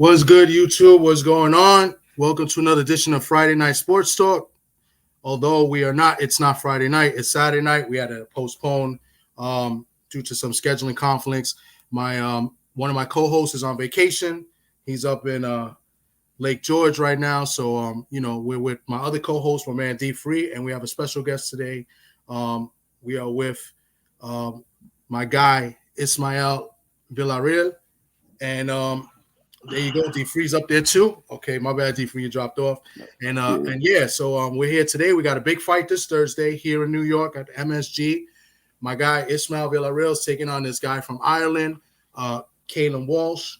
What's good, YouTube? What's going on? Welcome to another edition of Friday Night Sports Talk. Although it's not Friday night, it's Saturday night. We had to postpone due to some scheduling conflicts. My one of my co-hosts is on vacation. He's up in Lake George right now. So we're with my other co-host, my man D Free, and we have a special guest today. We are with my guy Ismael Villarreal, and there you go, D Free's up there too. Okay, my bad, D Free, you dropped off. So we're here today. We got a big fight this Thursday here in New York at MSG. My guy Ismael Villarreal is taking on this guy from Ireland, Callum Walsh.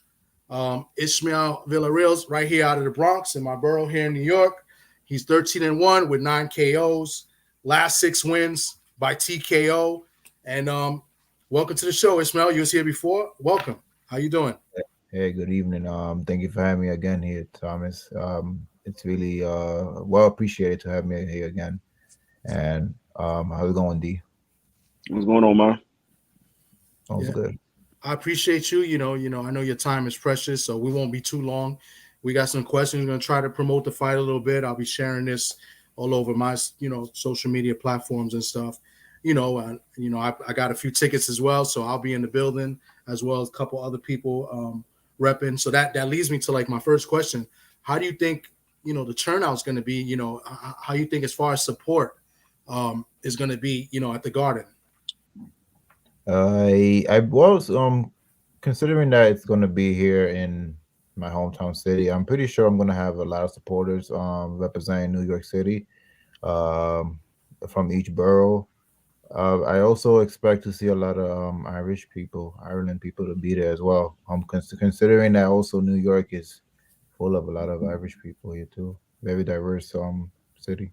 Ismael Villarreal's right here out of the Bronx in my borough here in New York. He's 13-1 with 9 KOs. Last 6 wins by TKO. And welcome to the show, Ismael. You was here before. Welcome. How you doing? Hey, good evening. Thank you for having me again here, Thomas. It's really well appreciated to have me here again. And how's it going, D? What's going on, man? All's good. I appreciate you. I know your time is precious, so we won't be too long. We got some questions. We're gonna try to promote the fight a little bit. I'll be sharing this all over my social media platforms and stuff. I got a few tickets as well, so I'll be in the building as well as a couple other people repping. So that leads me to like my first question. How do you think the turnout is going to be? How you think as far as support is going to be at the Garden? I was considering that it's going to be here in my hometown city. I'm pretty sure I'm going to have a lot of supporters representing New York City from each borough. I also expect to see a lot of Ireland people to be there as well. Considering that also New York is full of a lot of Irish people here too. Very diverse city.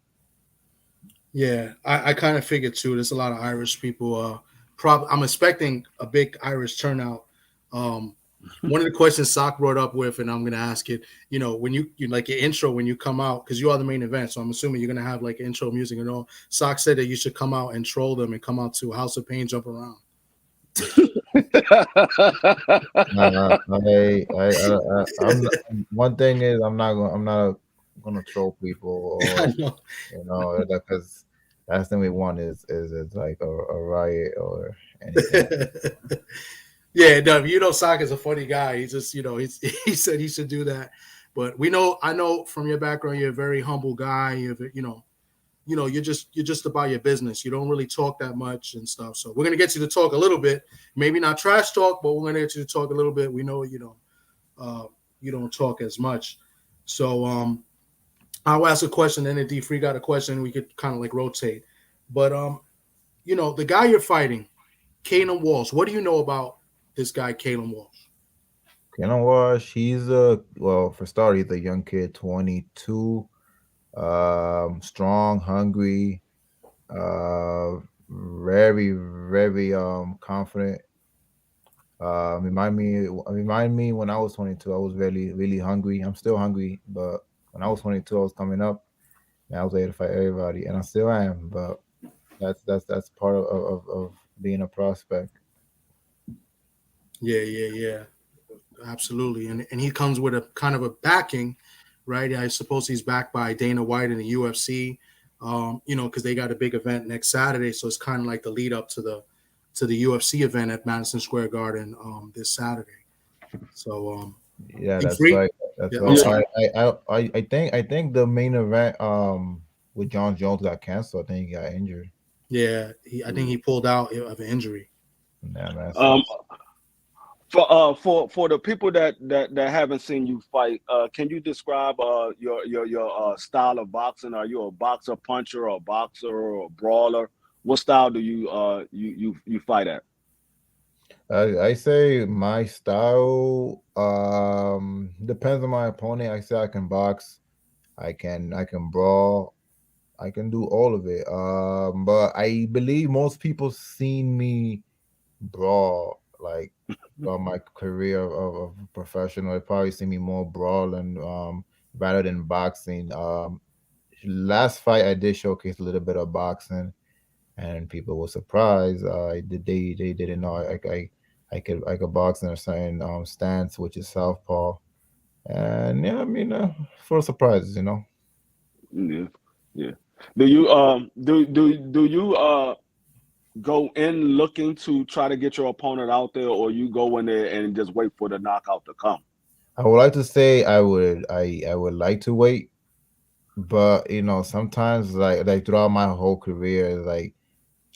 Yeah, I kind of figured too. There's a lot of Irish people. I'm expecting a big Irish turnout. One of the questions Sock brought up with, and I'm going to ask it, when you like your intro, when you come out, because you are the main event. So I'm assuming you're going to have like intro music and all. Sock said that you should come out and troll them and come out to House of Pain, jump around. One thing is I'm not gonna troll people, or because last thing we want is like a riot or anything. Yeah, no, Sock is a funny guy. He's just, he said he should do that. But I know from your background, you're a very humble guy. You're just about your business. You don't really talk that much and stuff. So we're gonna get you to talk a little bit. Maybe not trash talk, but we're gonna get you to talk a little bit. We know you don't talk as much. So I'll ask a question, and then D Free got a question. We could kind of like rotate. But the guy you're fighting, Callum Walsh. What do you know about this guy, Callum Walsh? Callum Walsh, he's for start, he's a young kid, 22, strong, hungry, very, very confident. Remind me when I was 22, I was really, really hungry. I'm still hungry, but when I was 22, I was coming up and I was able to fight everybody, and I still am. But that's part of being a prospect. Yeah. Absolutely. And he comes with a kind of a backing, right? I suppose he's backed by Dana White and the UFC, because they got a big event next Saturday. So it's kind of like the lead up to the UFC event at Madison Square Garden this Saturday. So yeah, that's right. That's right. I think the main event with John Jones got canceled. I think he got injured. Yeah, I think he pulled out of an injury. Yeah, man. For the people that haven't seen you fight, can you describe your style of boxing? Are you a boxer, puncher, or a boxer, or a brawler? What style do you fight at? I say my style depends on my opponent. I say I can box, I can brawl, I can do all of it. But I believe most people seen me brawl like about my career of professional. They probably see me more brawling rather than boxing. Last fight I did showcase a little bit of boxing, and people were surprised. They didn't know I could box in a certain stance, which is southpaw, And yeah, I mean, for surprises, you know. Yeah, yeah. Do you do you go in looking to try to get your opponent out there, or you go in there and just wait for the knockout to come? I would like to say I would like to wait, but you know, sometimes like throughout my whole career, like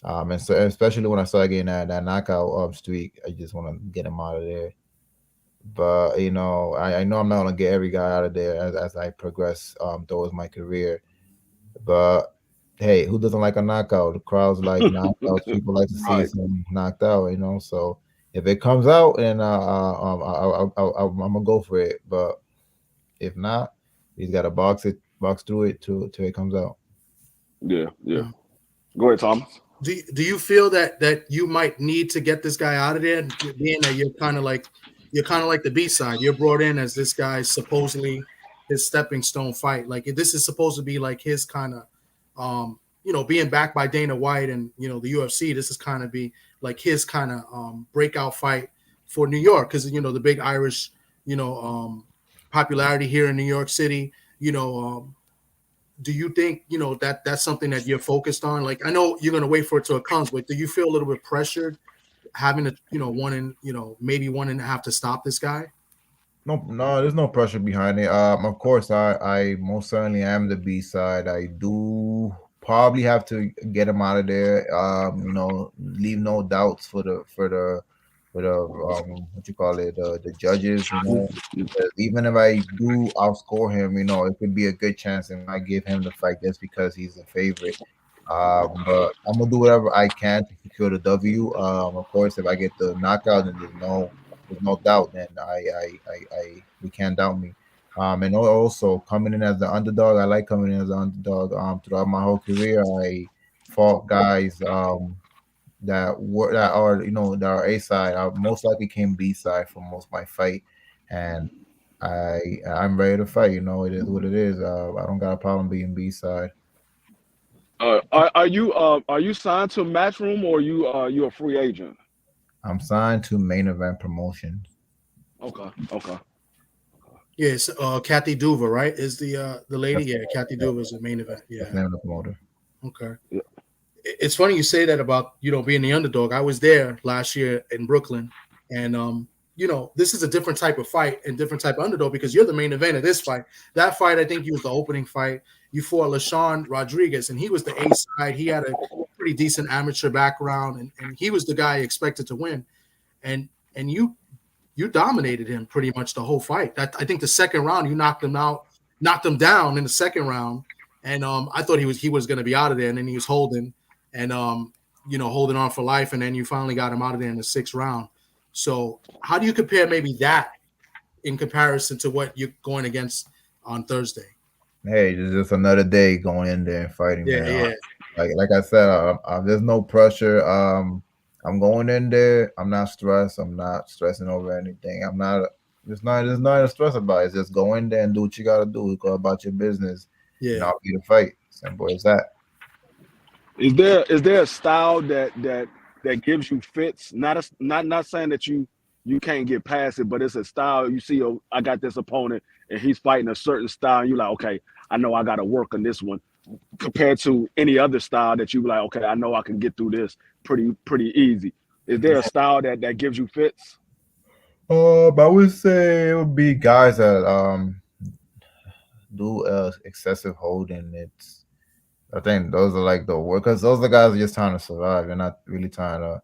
and so especially when I started getting that knockout streak, I just want to get him out of there. But you know, I know I'm not gonna get every guy out of there as I progress towards my career. But hey, who doesn't like a knockout? The crowds like knockouts. People like to see Right. some knocked out, you know. So if it comes out, and I'm gonna go for it. But if not, he's got to box through it till it comes out. Yeah, yeah. Mm. Go ahead, Thomas. Do you feel that you might need to get this guy out of there, being that you're kind of like the B side. You're brought in as this guy's supposedly his stepping stone fight. Like this is supposed to be like his kind of, being backed by Dana White and the UFC. This is kind of be like his kind of breakout fight for New York because the big Irish you know popularity here in New York City. Do you think that that's something that you're focused on? Like I know you're gonna wait for it till it comes, but do you feel a little bit pressured having to maybe one and a half to stop this guy? No, no, there's no pressure behind it. Of course, I most certainly am the B side. I do probably have to get him out of there. You know, leave no doubts for the what you call it, the judges. You know, because even if I do outscore him, you know, it could be a good chance and I give him the fight just because he's a favorite. But I'm gonna do whatever I can to secure the W. Of course, if I get the knockout, then there's no doubt. Then you can't doubt me. And also coming in as the underdog, I like coming in as the underdog. Throughout my whole career, I fought guys that are that are A side. I most likely came B side for most of my fight, and I'm ready to fight. You know, it is what it is. I don't got a problem being B side. Are you signed to Matchroom or you a free agent? I'm signed to Main Event Promotions. Okay, okay. Yes, Kathy Duva, right? Is the lady? That's Yeah, Kathy the, Duva is the main event. that's Yeah. the name of the promoter. Okay. Yeah. It's funny you say that about being the underdog. I was there last year in Brooklyn, and this is a different type of fight and different type of underdog because you're the main event of this fight. That fight, I think, you was the opening fight. You fought LaShawn Rodriguez, and he was the A side. He had a pretty decent amateur background, and he was the guy expected to win. And you dominated him pretty much the whole fight. That I think the second round you knocked him out, knocked him down in the second round, and I thought he was going to be out of there, and then he was holding and holding on for life, and then you finally got him out of there in the sixth round. So how do you compare maybe that in comparison to what you're going against on Thursday? Hey, it's just another day going in there and fighting, Yeah, man. yeah, Like I said, there's no pressure. I'm going in there. I'm not stressed. I'm not stressing over anything. I'm not. There's not a stress about it. It's just go in there and do what you gotta do. Go about your business, and yeah. I'll be the fight. Simple as that. Is there a style that gives you fits? Not saying that you can't get past it, but it's a style you see. Oh, I got this opponent and he's fighting a certain style. And you're like, okay, I know I got to work on this one compared to any other style that you be like, okay, I know I can get through this pretty easy. Is there a style that gives you fits? I would say it would be guys that do excessive holding. I think those are like the work because those are the guys that are just trying to survive. They're not really trying to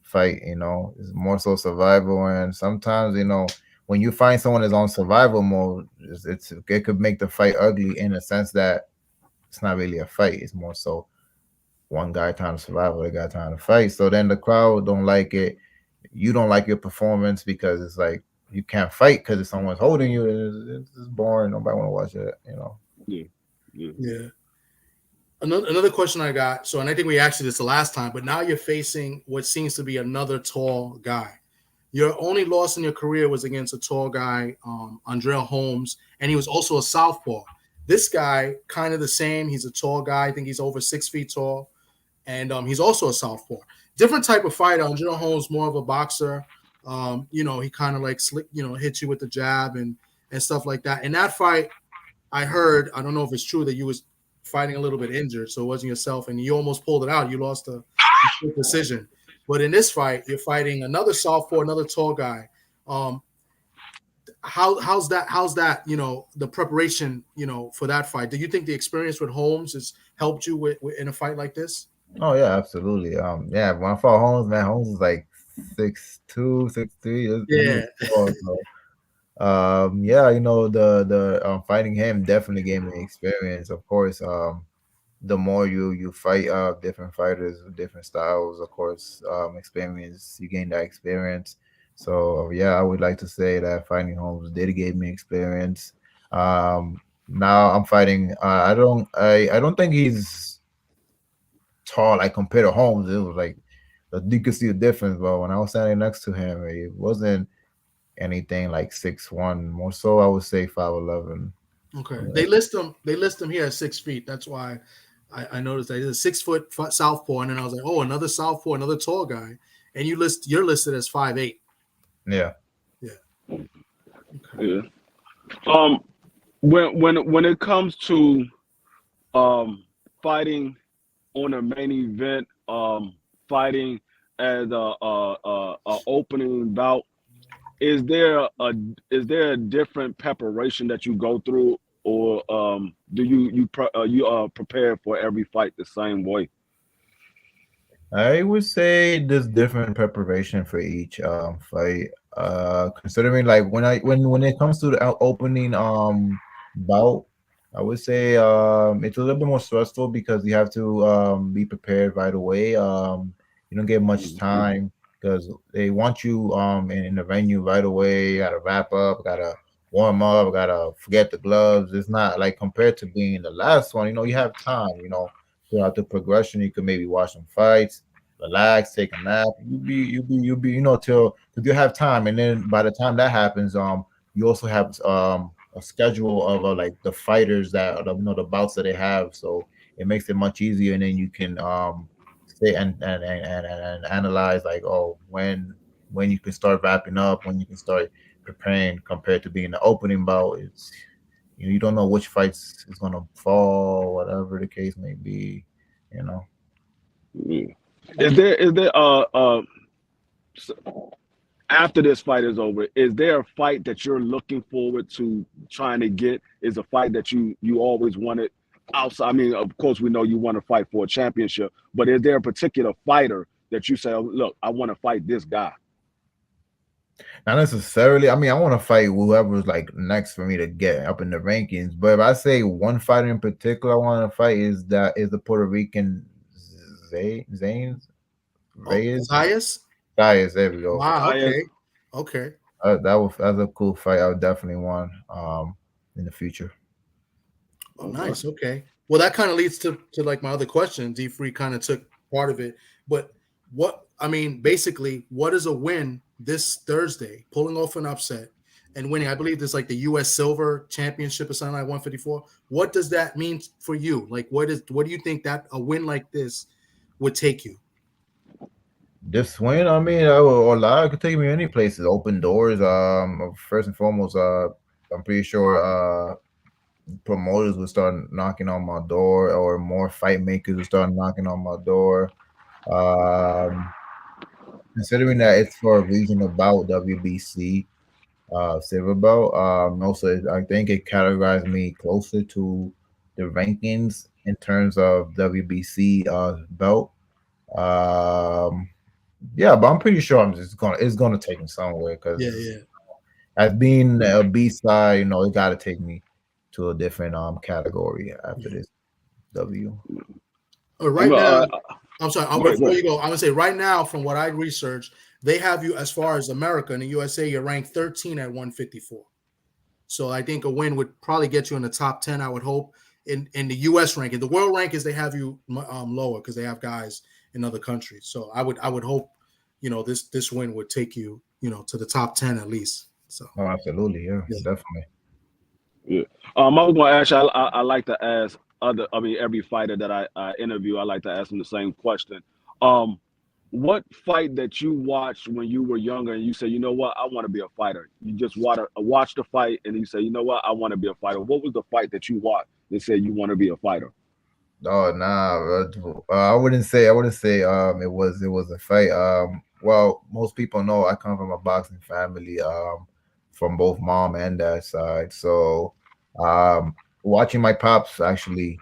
fight. You know, it's more so survival. And sometimes when you find someone that's on survival mode, it could make the fight ugly in the sense that it's not really a fight. It's more so one guy trying to survive, other guy trying to fight. So then the crowd don't like it. You don't like your performance because it's like you can't fight because if someone's holding you, it's boring. Nobody want to watch it. You know. Yeah, yeah. Yeah. Another question I got. So, and I think we asked you this the last time, but now you're facing what seems to be another tall guy. Your only loss in your career was against a tall guy, Andrea Holmes, and he was also a southpaw. This guy, kind of the same. He's a tall guy. I think he's over 6 feet tall, and he's also a southpaw. Different type of fighter. Andrea Holmes more of a boxer. He kind of like slick, hits you with the jab, and and stuff like that. In that fight, I heard, I don't know if it's true, that you was fighting a little bit injured, so it wasn't yourself, and you almost pulled it out. You lost a decision. But in this fight, you're fighting another southpaw, another tall guy. Um, how's that? The preparation, for that fight. Do you think the experience with Holmes has helped you with in a fight like this? Oh yeah, absolutely. Yeah, when I fought Holmes, man, Holmes was like 6'2", 6'3". He was Yeah. tall, so yeah, the fighting him definitely gave me experience. Of course, the more you fight different fighters with different styles, of course, experience, you gain that experience. So yeah, I would like to say that fighting Holmes did give me experience. Now I'm fighting. I don't think he's tall like compared to Holmes. It was like you could see the difference. But when I was standing next to him, it wasn't anything like 6'1". More so, I would say 5'11". Okay. They list him here at 6 feet. That's why I noticed that he's a 6 foot southpaw, and then I was like, oh, another southpaw, another tall guy, and you're listed as 5'8". Yeah. Yeah. Okay. Yeah. When it comes to fighting on a main event, fighting as a opening bout, is there a different preparation that you go through, or do you prepare for every fight the same way? I would say there's different preparation for each fight. Considering like when it comes to the opening bout, I would say it's a little bit more stressful because you have to be prepared right away. You don't get much time because they want you in the venue right away. You gotta wrap up, gotta warm up, gotta forget the gloves. It's not like compared to being the last one. You have time. Throughout the progression, you could maybe watch some fights, relax, take a nap. You be till you have time, and then by the time that happens, you also have a schedule of like the fighters that the bouts that they have, so it makes it much easier, and then you can say and analyze like, oh, when you can start wrapping up, when you can start preparing compared to being the opening bout. It's you don't know which fights is gonna fall, whatever the case may be, you know. Yeah. Is there s- after this fight is over, is there a fight that you're looking forward to trying to get? Is a fight that you always wanted outside? I mean, of course, we know you want to fight for a championship, but is there a particular fighter that you say, oh, look, I want to fight this guy? Not necessarily. I mean, I want to fight whoever's like next for me to get up in the rankings. But if I say one fighter in particular I want to fight is the Puerto Rican Zayn Oh, Reyes. Zayas? Reyes, there we go. Wow. Zayas. Okay. That's a cool fight. I would definitely want in the future. Oh, Okay. nice. Okay. Well, that kind of leads to like my other question. D Free kind of took part of it, but basically, what is a win this Thursday? Pulling off an upset and winning. I believe there's like the U.S. Silver Championship or something like 154. What does that mean for you? Like, what do you think that a win like this would take you? This win, I mean, a lot could take me any places. Open doors. First and foremost, I'm pretty sure promoters will start knocking on my door, or more fight makers will start knocking on my door. Um, Considering that it's for a regional bout, WBC silver belt, also I think it categorized me closer to the rankings in terms of WBC belt. Um, yeah, but I'm pretty sure it's gonna take me somewhere Yeah, because yeah. as being a B side, it got to take me to a different category after Yeah. this W. Right I'm now, I'm sorry. Go ahead, go Before ahead. you go, I'm gonna say right now, from what I researched, they have you as far as America and the USA. You're ranked 13 at 154. So I think a win would probably get you in the top 10. I would hope in the U.S. ranking. The world rankings they have you lower because they have guys in other countries. So I would hope this win would take you to the top 10 at least. So Oh, absolutely, yeah, yeah. definitely. Yeah. I was going to ask you. I like to ask every fighter that I interview. I like to ask them the same question. Um, what fight that you watched when you were younger and you say, you know what, I want to be a fighter? You just watch the fight and you say, you know what, I want to be a fighter. What was the fight that you watched that said you want to be a fighter? Oh nah, I wouldn't say it was a fight. Well, most people know I come from a boxing family, from both mom and dad side. So watching my pops actually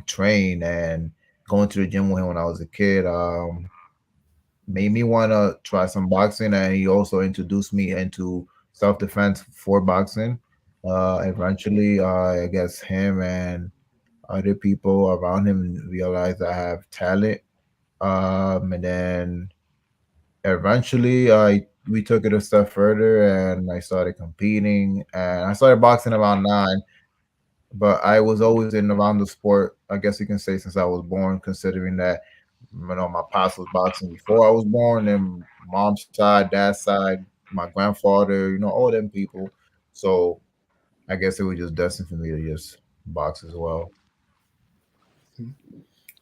train and going to the gym with him when I was a kid made me want to try some boxing, and he also introduced me into self-defense for boxing. Eventually, I guess him and other people around him realized I have talent. And then eventually, I we took it a step further, and I started competing. And I started boxing around 9, but I was always in around the sport. I guess you can say since I was born, considering that my pops was boxing before I was born, and mom's side, dad's side, my grandfather, all them people. So I guess it was just destined for me to just box as well.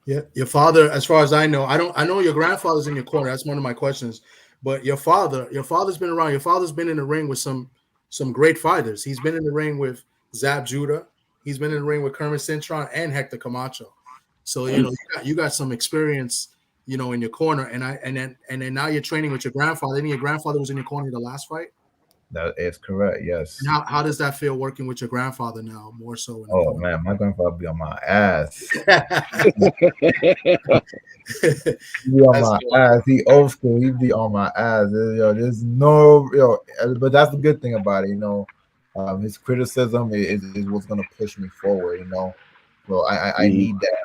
Yeah, your father, as far as I know, I know your grandfather's in your corner. That's one of my questions. But your father's been around. Your father's been in the ring with some great fighters. He's been in the ring with Zab Judah. He's been in the ring with Kermit Cintron and Hector Camacho. So you got some experience, in your corner. And then now you're training with your grandfather. And your grandfather was in your corner the last fight. That is correct. And Yes. how does that feel working with your grandfather now, more so in the Oh corner? man, my grandfather be on my ass. He be on That's my good. ass. He old school. He be on my ass. There's no, but that's the good thing about it. His criticism is what's gonna push me forward. So I Mhm. need that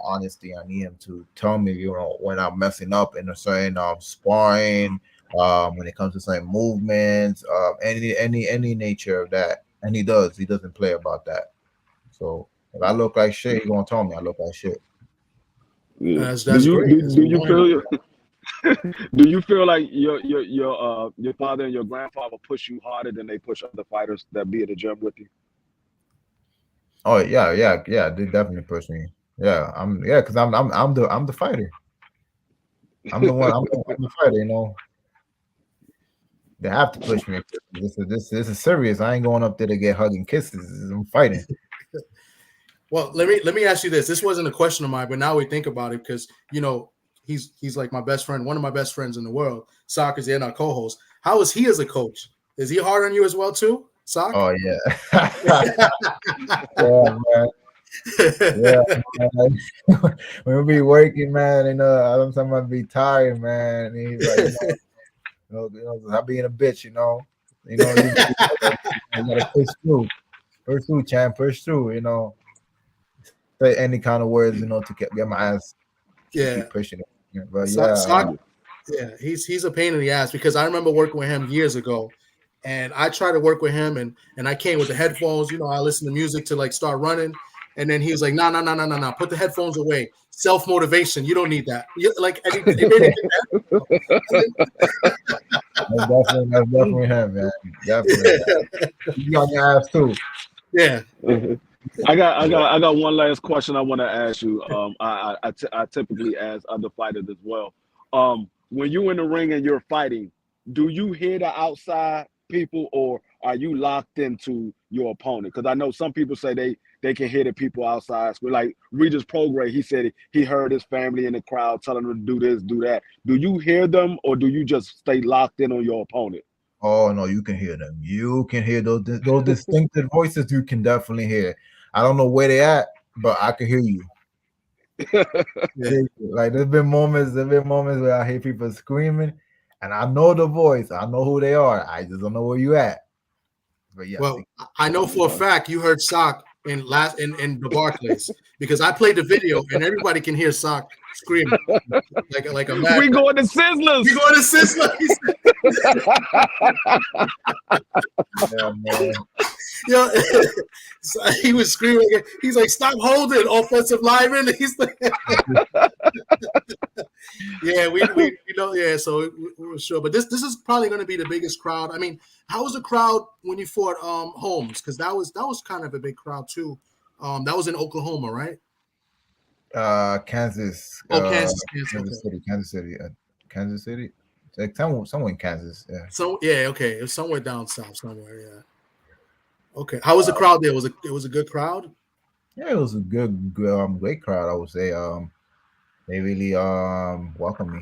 honesty. I need him to tell me, when I'm messing up in a certain sparring, when it comes to certain movements, any nature of that, and he doesn't play about that. So if I look like shit, he gonna tell me I look like shit. Yeah. Do That's you great do, because do you you want him to feel do that. do you feel like your father and your grandfather push you harder than they push other fighters that be at the gym with you? Oh yeah, yeah, yeah. They definitely push me. Yeah, because I'm the fighter. I'm the one. I'm the fighter. They have to push me. This is serious. I ain't going up there to get hugging kisses. I'm fighting. Well, let me ask you this. This wasn't a question of mine, but now we think about it because he's like my best friend, one of my best friends in the world. Socrates and our co-host. How is he as a coach? Is he hard on you as well too, Sock? Oh yeah, yeah, man. Yeah, man. When we be working, man, sometimes I be tired, man. And he's like, stop being a bitch, you gotta push through, champ, push through, say any kind of words, to get my ass to Yeah, keep pushing it. Yeah, but Sock. Yeah, he's a pain in the ass because I remember working with him years ago, and I tried to work with him, and I came with the headphones. I listen to music to like start running, and then he was like, "No, no, no, no, no, no, put the headphones away. Self motivation. You don't need that." And he made it get that's definitely him, man. Definitely, you be on your ass too. yeah. I got one last question I want to ask you. I typically ask other fighters as well. When you in the ring and you're fighting, do you hear the outside people or are you locked into your opponent? Because I know some people say they can hear the people outside. So like Regis Prograis, he said he heard his family in the crowd telling him to do this, do that. Do you hear them or do you just stay locked in on your opponent? Oh no, you can hear them. You can hear those distinctive voices. You can definitely hear. I don't know where they at, but I can hear you. Yeah. Like there's been moments where I hear people screaming, and I know the voice. I know who they are. I just don't know where you at. But yes, Well, I know for a fact you heard Sock in the Barclays because I played the video and everybody can hear Sock screaming like a We madman. going to Sizzlers. We going to Sizzler. yeah, man. Yo, so he was screaming. He's like, "Stop holding, offensive lineman." He's like, "Yeah, we know, yeah." So we were sure, but this is probably going to be the biggest crowd. I mean, how was the crowd when you fought Holmes? Because that was kind of a big crowd too. That was in Oklahoma, right? Kansas, Oh, Kansas. Kansas Okay. City, Kansas City. Kansas City. It's like somewhere in Kansas. Yeah. So yeah, okay, it was somewhere down south, somewhere. Yeah. Okay, how was the crowd there? Was a good crowd? Yeah, it was a great crowd. I would say. They really welcomed me.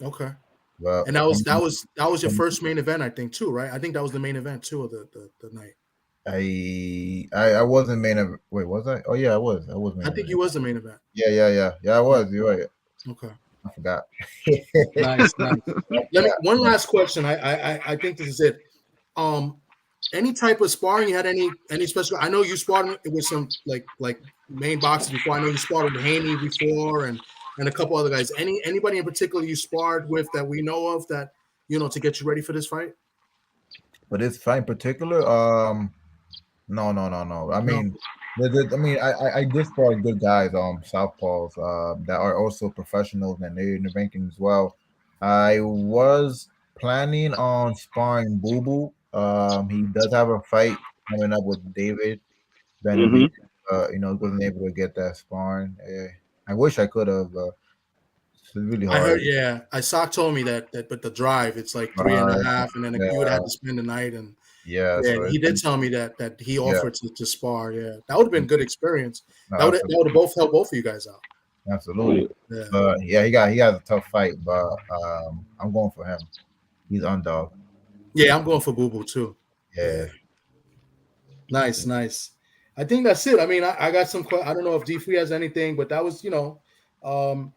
Okay, But and that was your first main event, I think, too, right? I think that was the main event too of the night. I wasn't main event. Wait, was I? Oh yeah, I was. I was main I think event. you was the main event. Yeah. I Yeah. was. You're right. Okay. I forgot. Nice, nice. Let me one last question. I think this is it. Um, any type of sparring you had any special? I know you sparred with some like main boxers before. I know you sparred with Haney before and a couple other guys. Anybody in particular you sparred with that we know of that to get you ready for this fight? But this fight in particular, no. I No. mean, I did spar good guys, southpaws, that are also professionals and they're in the ranking as well. I was planning on sparring Boo Boo. He does have a fight coming up with David Mm-hmm. Benavidez. Wasn't able to get that sparring. I wish I could have. It's really I heard, hard. yeah. Isaac told me that, but the drive, it's like three and Uh, a half, and then you would have yeah, to spend the night. And yeah. yeah, So he did tell me that he yeah, offered to spar. Yeah, that would have been good experience. no, That would have both helped both of you guys out. absolutely. Yeah, But yeah, he has a tough fight, but I'm going for him. He's underdog. yeah. I'm going for Boo Boo too. Yeah, Yeah. nice, nice. I think that's it. I mean, I got some. I don't know if D3 has anything, but that was um,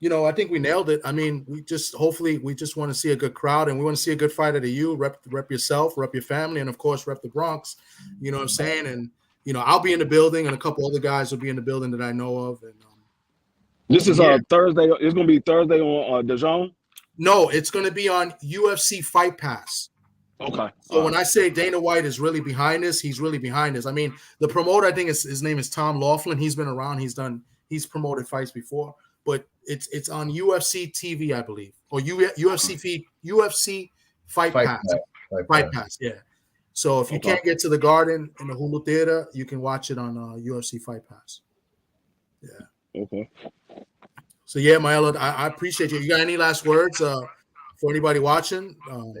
I think we nailed it. I mean, hopefully we just want to see a good crowd and we want to see a good fight out of you. Rep yourself, rep your family, and of course rep the Bronx. You know what I'm saying? And I'll be in the building, and a couple other guys will be in the building that I know of. And This is yeah, Thursday. It's gonna be Thursday on DAZN. no, it's going to be on UFC Fight Pass. Okay. So when I say Dana White is really behind this, he's really behind this. I mean, the promoter, I think his name is Tom Laughlin. He's been around. He's promoted fights before, but it's on UFC TV, I believe, or UFC Fight Fight Pass. pass. Fight Pass, yeah. So if you can't get to the Garden in the Hulu Theater, you can watch it on UFC Fight Pass. Yeah. Okay. So yeah, Maelo, I appreciate you. You got any last words for anybody watching?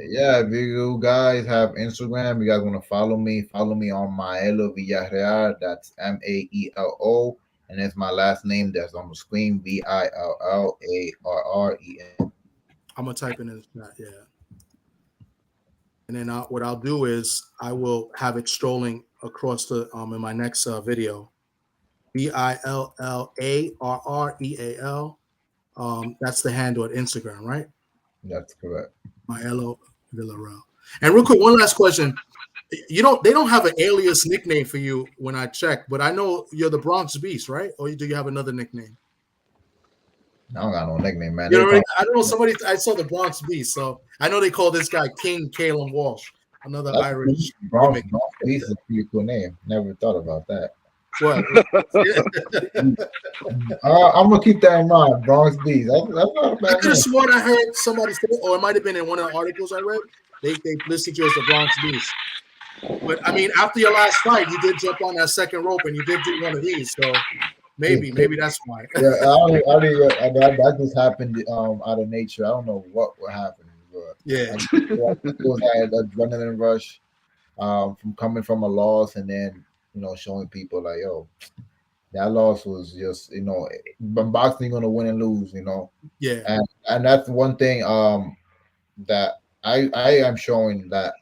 Yeah, if you guys have Instagram, you guys want to follow me on Maelo Villarreal. That's Maelo. And it's my last name that's on the screen, Villarren. I'm gonna type in the chat, yeah. And then what I'll do is I will have it strolling across the in my next video. Villarreal. That's the handle at Instagram, right? That's correct. Maelo Villarreal. And real quick, one last question. They don't have an alias nickname for you when I check, but I know you're the Bronx Beast, right? Or do you have another nickname? I don't got no nickname, man. I don't know. I saw the Bronx Beast, so I know they call this guy King Callum Walsh, another Irish. Bronx Beast is a pretty cool name. Never thought about that. What? I'm gonna keep that in mind. Bronx Beast. That's not a bad I could have name. sworn I heard somebody say, or it might have been in one of the articles I read. They listed you as the Bronx Beast. But I mean, after your last fight, you did jump on that second rope and you did do one of these. So maybe that's why. Yeah, that just happened out of nature. I don't know what happened, but Yeah. I was at an adrenaline rush from coming from a loss, and then showing people like, yo, that loss was just boxing, you're gonna win and lose, Yeah. and that's one thing that I am showing, that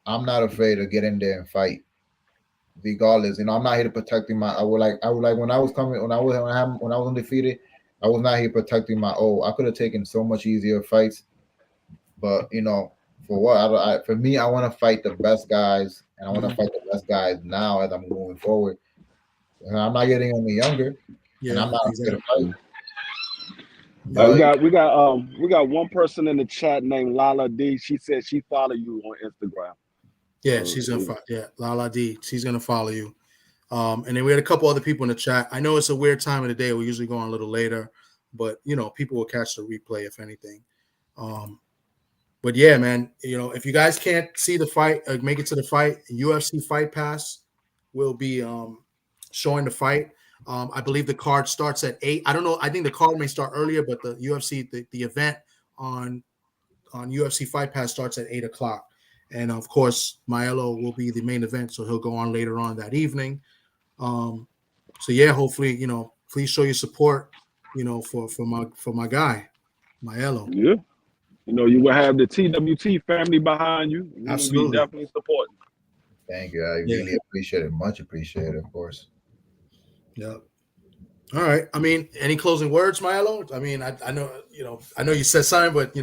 I'm not afraid to get in there and fight, regardless. I'm not here to protecting my. I would like when I was undefeated, I was not here protecting my. Oh, I could have taken so much easier fights, but for what? For me, I want to fight the best guys, and I want to fight the best guys now as I'm moving forward. And I'm not getting any younger, and I'm not afraid to fight. We got one person in the chat named Lala D. She said she follow you on Instagram. Yeah, she's gonna Lala D. She's gonna follow you. And then we had a couple other people in the chat. I know it's a weird time of the day. We usually go on a little later, but people will catch the replay if anything. But yeah, man, if you guys can't see the fight, make it to the fight, UFC Fight Pass will be showing the fight. I believe the card starts at 8. I don't know. I think the card may start earlier, but the UFC, the event on UFC Fight Pass starts at 8:00, and of course, Maelo will be the main event, so he'll go on later on that evening. So yeah, hopefully, please show your support, for my guy, Maelo. Yeah. You will have the TWT family behind you. We will be Absolutely. definitely supporting. Thank you. I really appreciate it. Much appreciated, of course. Yeah. All right. I mean, any closing words, Milo? I mean, I know you said something, but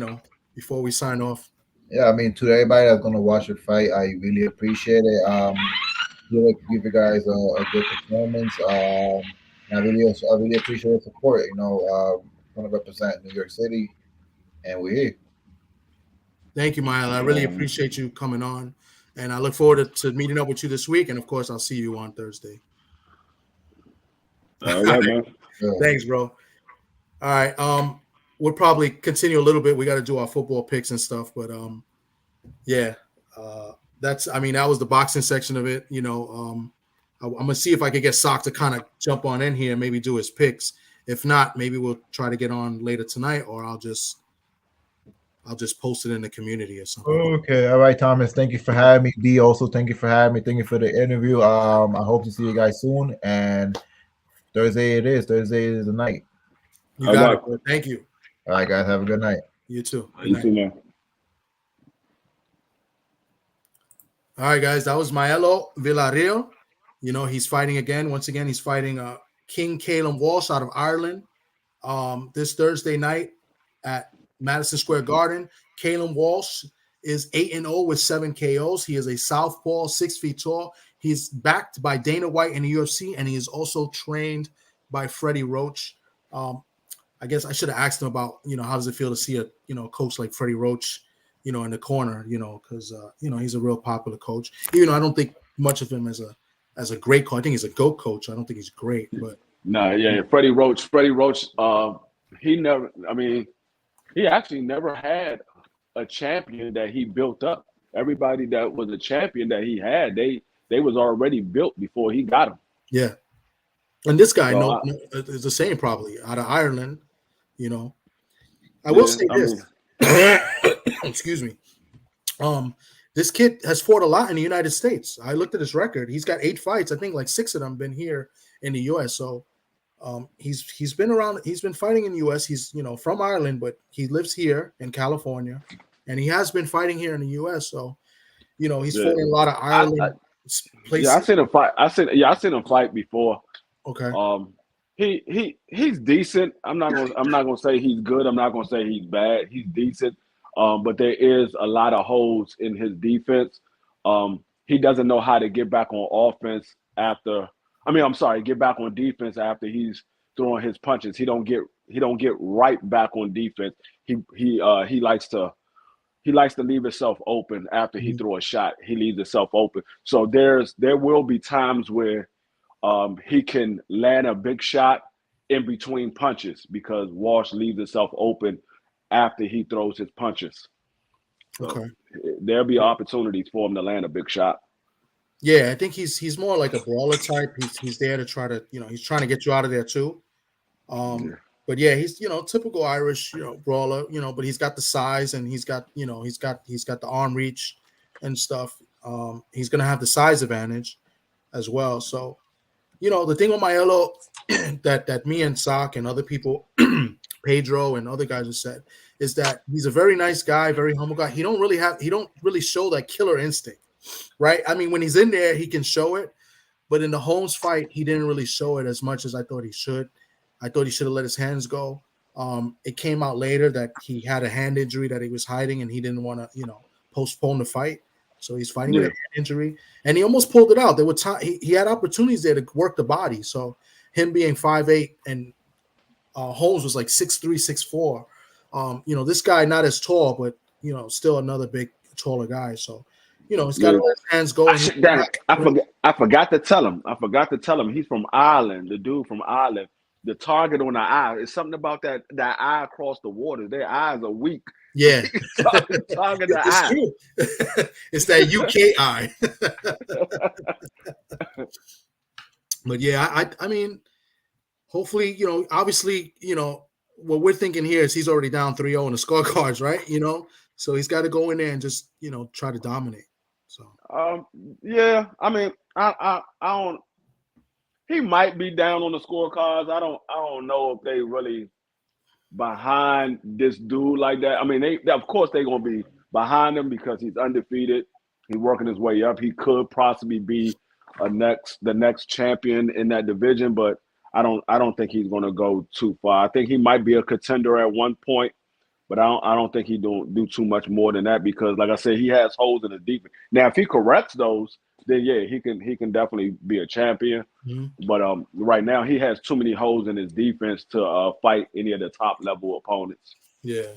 before we sign off. Yeah, I mean, to everybody that's gonna watch the fight, I really appreciate it. Give you guys a good performance. I really appreciate the support. Want to represent New York City, and we're here. Thank you, Milo. I really appreciate you coming on, and I look forward to meeting up with you this week. And of course, I'll see you on Thursday. All right, man. Thanks, bro. All right. We'll probably continue a little bit. We got to do our football picks and stuff, but yeah. That was the boxing section of it. I'm gonna see if I could get Sock to kind of jump on in here and maybe do his picks. If not, maybe we'll try to get on later tonight, or I'll just post it in the community or something. Okay, all right, Thomas. Thank you for having me. D, also thank you for having me. Thank you for the interview. I hope to see you guys soon. And Thursday it is. Thursday is the night. You got it, bro. Thank you. All right, guys. Have a good night. You too. You too, man. All right, guys. That was Ismael Villarreal. He's fighting again. Once again, he's fighting King Callum Walsh out of Ireland this Thursday night at Madison Square Garden. Callum Walsh is 8-0 with 7 KOs. He is a southpaw, 6 feet tall. He's backed by Dana White in the UFC, and he is also trained by Freddie Roach. I guess I should have asked him about, how does it feel to see a coach like Freddie Roach, in the corner, because he's a real popular coach. Even though I don't think much of him as a great coach. I think he's a GOAT coach. I don't think he's great, but Freddie Roach. He actually never had a champion that he built up. Everybody that was a champion that he had, they was already built before he got them. Yeah, and this guy is the same, probably out of Ireland. I will say this. Excuse me. This kid has fought a lot in the United States. I looked at his record. He's got 8 fights. I think like 6 of them been here in the U.S. So he's been around. He's been fighting in the U.S. He's from Ireland, but he lives here in California, and he has been fighting here in the U.S. So he's fought in a lot of Ireland places. Yeah, I seen him fight. I seen him fight before. Okay. He's decent. I'm not gonna say he's good. I'm not gonna say he's bad. He's decent. But there is a lot of holes in his defense. He doesn't know how to get back on offense get back on defense after he's throwing his punches. He don't get right back on defense. He likes to leave himself open after he throw a shot. He leaves himself open. So there will be times where he can land a big shot in between punches because Walsh leaves himself open after he throws his punches. So okay. There'll be opportunities for him to land a big shot. Yeah, I think he's more like a brawler type. He's there to try to, he's trying to get you out of there too. But yeah, he's typical Irish, brawler, but he's got the size and he's got the arm reach and stuff. He's gonna have the size advantage as well. So, the thing with Maelo that me and Sock and other people, Pedro and other guys have said, is that he's a very nice guy, very humble guy. He don't really show that killer instinct, right? I mean, when he's in there, he can show it, but in the Holmes fight, he didn't really show it as much as I thought he should. I thought he should have let his hands go. It came out later that he had a hand injury that he was hiding, and he didn't want to, postpone the fight. So he's fighting with a hand injury, and he almost pulled it out. There were he had opportunities there to work the body. So him being 5'8" and Holmes was like 6'3", 6'4". This guy not as tall, but still another big, taller guy. So he's got to let his hands go. I forgot to tell him. He's from Ireland. The dude from Ireland. The target on the eye is something about that eye across the water. Their eyes are weak. Yeah, target the eye. True. It's that UK eye. But yeah, I mean, hopefully, obviously, what we're thinking here is he's already down 3-0 in the scorecards, right? So he's got to go in there and just try to dominate. So Yeah, I mean, I don't. He might be down on the scorecards. I don't know if they really behind this dude like that. I mean, they of course they're gonna be behind him because he's undefeated. He's working his way up. He could possibly be the next champion in that division, but I don't think he's gonna go too far. I think he might be a contender at one point, but I don't think he don't do too much more than that because, like I said, he has holes in his defense. Now, if he corrects those, then yeah, he can definitely be a champion. mhm. But right now he has too many holes in his defense to fight any of the top level opponents. Yeah.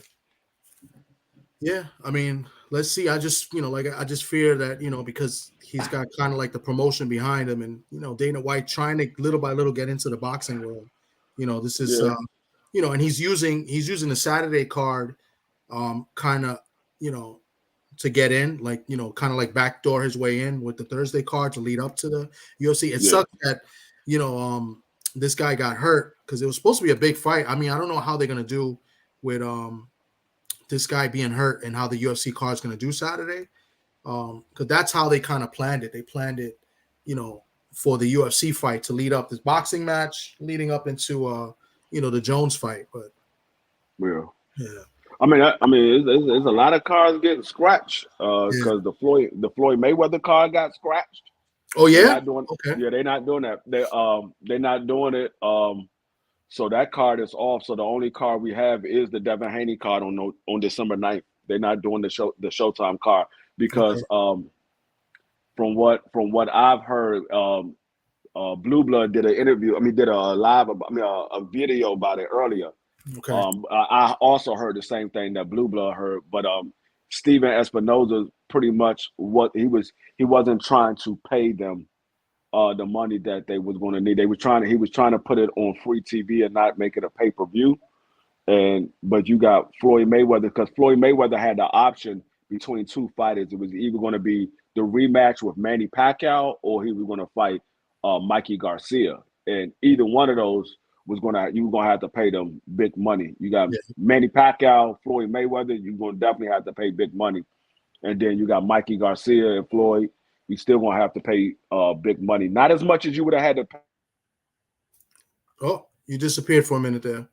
Yeah, I mean, let's see. I just, I just fear that, because he's got kind of like the promotion behind him, and Dana White trying to little by little get into the boxing world. This is, Yeah, and he's using the Saturday card, kind of, to get in, like kind of like backdoor his way in with the Thursday card to lead up to the UFC. It yeah. sucks that, this guy got hurt because it was supposed to be a big fight. I mean, I don't know how they're gonna do with this guy being hurt and how the UFC card is going to do Saturday. Because that's how they kind of planned it. They planned it, for the UFC fight to lead up this boxing match, leading up into, the Jones fight. But Yeah. yeah, I mean, there's a lot of cars getting scratched yeah. because the Floyd Mayweather car got scratched. Oh They're yeah. not doing. Okay. Yeah, they're not doing that. They're not doing it. So that card is off. So the only card we have is the Devin Haney card on December 9th. They're not doing the Showtime card Okay. because from what I've heard, Blue Blood did an interview. I mean, did a video about it earlier. Okay. I also heard the same thing that Blue Blood heard, but Steven Espinoza pretty much he wasn't trying to pay them the money that they was going to need. He was trying to put it on free TV and not make it a pay-per-view. But you got Floyd Mayweather because Floyd Mayweather had the option between two fighters. It was either going to be the rematch with Manny Pacquiao or he was going to fight Mikey Garcia. And either one of those you were gonna have to pay them big money. You got Yeah. Manny Pacquiao, Floyd Mayweather, you're gonna definitely have to pay big money. And then you got Mikey Garcia and Floyd, you still gonna have to pay big money. Not as much as you would have had to pay. Oh, you disappeared for a minute there.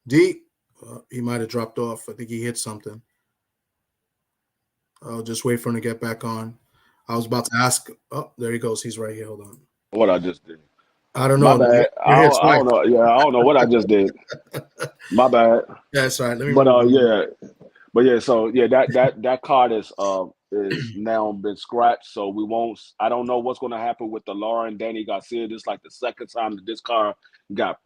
D, he might have dropped off. I think he hit something. I'll just wait for him to get back on. I was about to ask. Oh, there he goes. He's right here. Hold on. What I just did. I don't My know. bad. You're here I twice. don't know. Yeah, I don't know what I just did. My bad. That's right. Let me. But remove so yeah, that card is now been scratched. So we won't. I don't know what's going to happen with the Laura and Danny Garcia. This is like the second time that this card that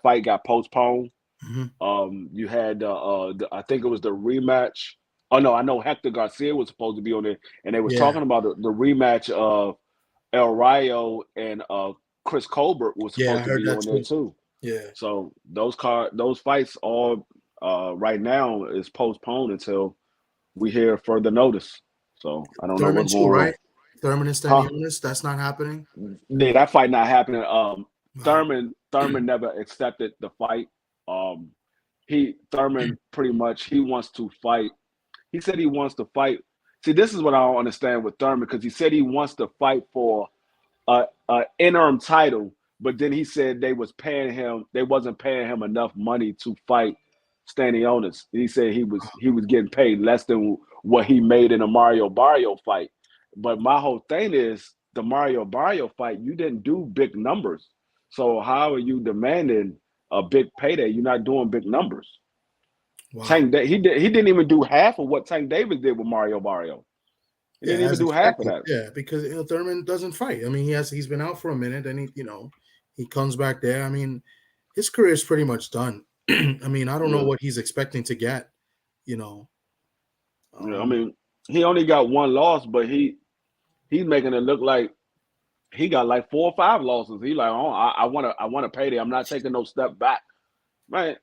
fight got postponed. Mhm. You had I think it was the rematch. Oh no, I know Hector Garcia was supposed to be on it, and they was Yeah. talking about the rematch of El Rayo and Chris Colbert was Yeah, I supposed to heard be that on there too. too. Yeah. So those fights all right now is postponed until we hear further notice. So I don't know Thurman what's too, going right? on. Thurman and Huh? Stanionis. That's not happening. Yeah, that fight not happening. Wow. Thurman never accepted the fight. Thurman pretty much he wants to fight. He said he wants to fight. See, this is what I don't understand with Thurman because he said he wants to fight for a interim title, but then he said they wasn't paying him enough money to fight Stanionis. He said he was getting paid less than what he made in a Mario Barrio fight. But my whole thing is the Mario Barrio fight, you didn't do big numbers. So how are you demanding a big payday? You're not doing big numbers. Wow. He didn't even do half of what Tank Davis did with Mario Barrio. He Yeah, didn't even as do half of expected. that. Yeah, because Thurman doesn't fight. I mean, he's been out for a minute, and he comes back there. I mean, his career is pretty much done. I mean, I don't know Yeah. what he's expecting to get. You know. Yeah, I mean, he only got one loss, but he's making it look like he got like 4 or 5 losses. He like, oh, I want to pay. I'm not taking no step back. Man,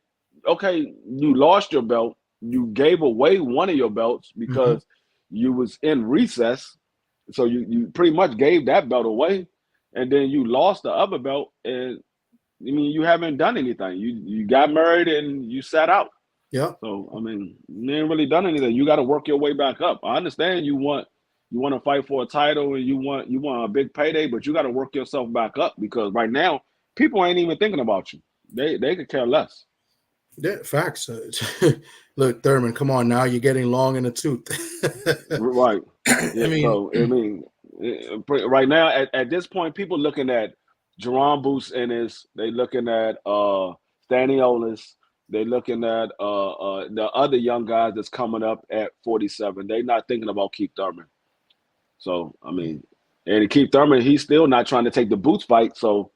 okay, you lost your belt. You gave away one of your belts Mhm. because you was in recess. So you pretty much gave that belt away, and then you lost the other belt, and I mean, you haven't done anything. You got married and you sat out. Yeah. So I mean, you ain't really done anything. You got to work your way back up. I understand you want to fight for a title and you want a big payday, but you got to work yourself back up because right now people ain't even thinking about you. They could care less. Yeah, facts. Look, Thurman, come on now. You're getting long in the tooth. Right. Yeah. I mean, So I mean, right now at this point, people looking at Jerome Boots Ennis. They looking at Staniolis. They looking at the other young guys that's coming up at 47. They not thinking about Keith Thurman. So I mean, and Keith Thurman, he's still not trying to take the Boots fight. So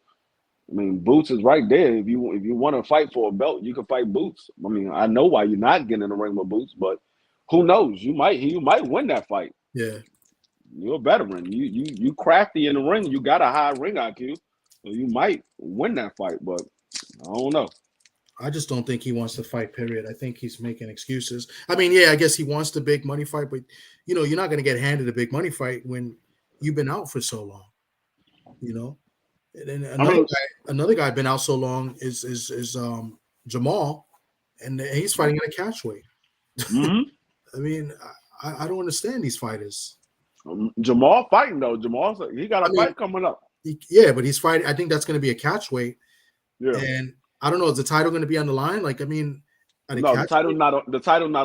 I mean, Boots is right there. If you want to fight for a belt, you can fight Boots. I mean, I know why you're not getting in the ring with Boots, but who knows? You might win that fight. yeah. You're a veteran. You crafty in the ring. You got a high ring IQ, so you might win that fight. But I don't know. I just don't think he wants to fight, period. I think he's making excuses. I mean, yeah, I guess he wants the big money fight, but you're not going to get handed a big money fight when you've been out for so long. And then another guy been out so long is Jamal, and he's fighting in a catch weight. Mm-hmm. I mean, I don't understand these fighters. Jamal fighting though. He got a fight coming up. Yeah, but he's fighting. I think that's going to be a catch weight. Yeah. And I don't know. Is the title going to be on the line? Like, I mean, no, the title not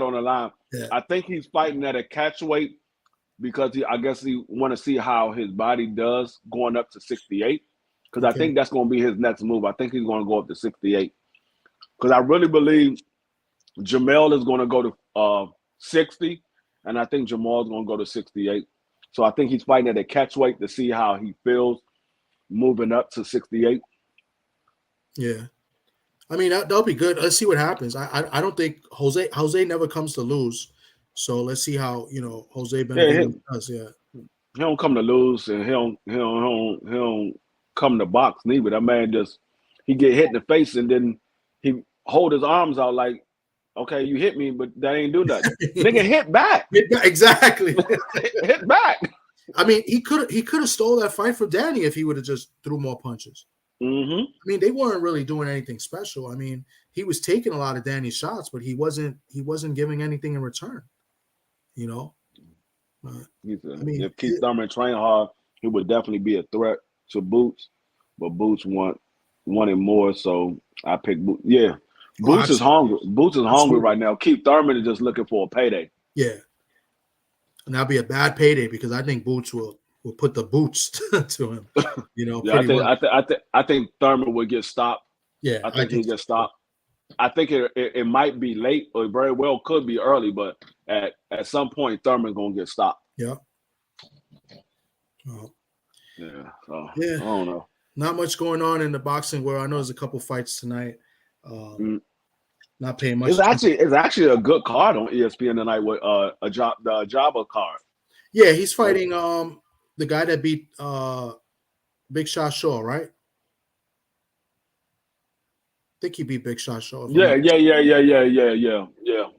on the line. Yeah. I think he's fighting at a catch weight because I guess he want to see how his body does going up to 68. Because I think that's going to be his next move. I think he's going to go up to 68. Because I really believe Jamel is going to go to 60, and I think Jamal's going to go to 68. So I think he's fighting at a catch weight to see how he feels moving up to 68. Yeah. I mean, that'll be good. Let's see what happens. I don't think Jose never comes to lose. So let's see how, Jose Benavidez does. Yeah. He don't come to lose, and he don't come to box neither. That man he get hit in the face and then he hold his arms out like, okay, you hit me, but that ain't do nothing. Nigga, hit back. Exactly. Hit back. I mean, he could have stole that fight from Danny if he would have just threw more punches. Mm-hmm. I mean, they weren't really doing anything special. I mean, he was taking a lot of Danny's shots, but he wasn't giving anything in return. If Keith Thurman trained hard, he would definitely be a threat to Boots, but Boots wanted more, so I picked Boots. Yeah, Boots is hungry. Boots is hungry right now. Keith Thurman is just looking for a payday. Yeah, and that'll be a bad payday because I think Boots will put the boots to him. Yeah, I think Thurman would get stopped. Yeah, I think he'll get stopped. I think it might be late, or very well could be early, but at some point Thurman's gonna get stopped. Yeah. Well, yeah. So yeah. I don't know. Not much going on in the boxing world. I know there's a couple fights tonight. Not paying much. It's actually a good card on ESPN tonight with the Jabba card. Yeah, he's fighting the guy that beat Big Shot Shaw, right? I think he beat Big Shot Shaw. Yeah.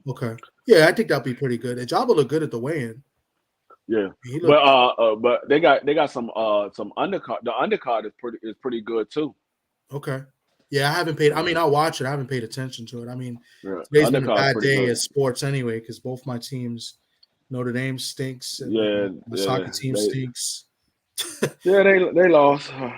Okay. Yeah, I think that'll be pretty good. And Jabba looked good at the weigh-in. Yeah, but they got some undercard. The undercard is pretty good too. Okay. Yeah, I haven't paid. I mean, I'll watch it. I haven't paid attention to it. I mean, today's been a bad day at sports anyway because both my teams, Notre Dame stinks. And the soccer team stinks. Yeah, they lost. I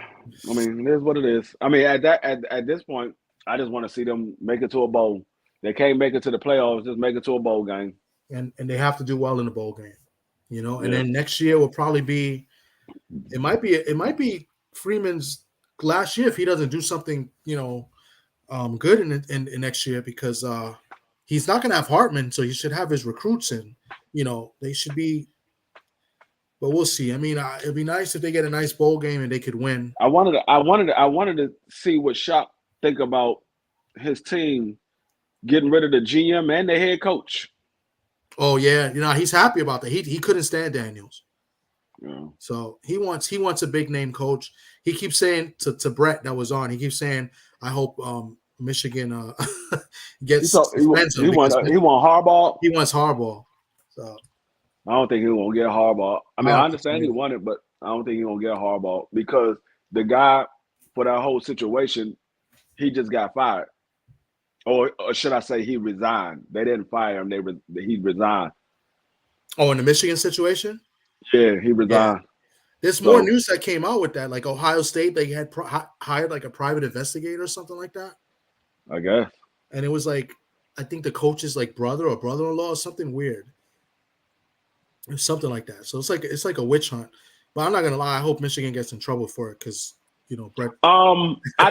mean, it is what it is. I mean, at this point, I just want to see them make it to a bowl. They can't make it to the playoffs. Just make it to a bowl game. And they have to do well in the bowl game. And then next year will probably be. It might be Freeman's last year if he doesn't do something, good in next year because he's not going to have Hartman, so he should have his recruits in. They should be. But we'll see. I mean, it'd be nice if they get a nice bowl game and they could win. I wanted to see what Shop think about his team getting rid of the GM and the head coach. Oh yeah, he's happy about that. He couldn't stand Daniels. Yeah. So he wants a big name coach. He keeps saying to Brett that was on. He keeps saying, "I hope Michigan gets." He wants Harbaugh. He wants Harbaugh. So I don't think he won't get Harbaugh. I mean, I understand he wanted, but I don't think he won't get Harbaugh because the guy for that whole situation, He just got fired, or should I say, he resigned. They didn't fire him; he resigned. Oh, in the Michigan situation? Yeah, he resigned. Yeah. There's more news that came out with that, like Ohio State, they had hired like a private investigator or something like that. I guess. And it was like, I think the coach's like brother or brother-in-law or something weird. It was something like that. So it's like a witch hunt. But I'm not gonna lie, I hope Michigan gets in trouble for it because Brett. I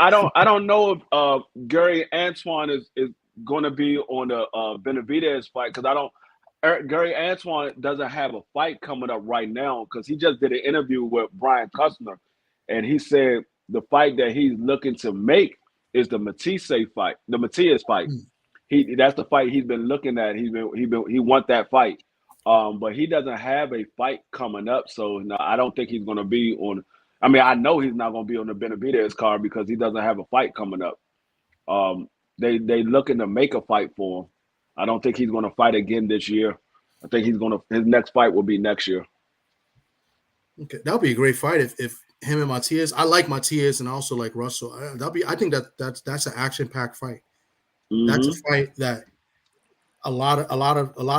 don't know if Gary Antoine is going to be on the Benavidez fight because Gary Antoine doesn't have a fight coming up right now because he just did an interview with Brian Custner, and he said the fight that he's looking to make is the Matias fight. That's the fight he's been looking at. He want that fight, but he doesn't have a fight coming up. So no, I don't think he's going to be on. I mean, I know he's not going to be on the Benavidez card because he doesn't have a fight coming up. They looking to make a fight for him. I don't think he's going to fight again this year. I think his next fight will be next year. Okay, that would be a great fight if him and Matias. I like Matias and I also like Russell. I think that's an action-packed fight. Mm-hmm. That's a fight that a lot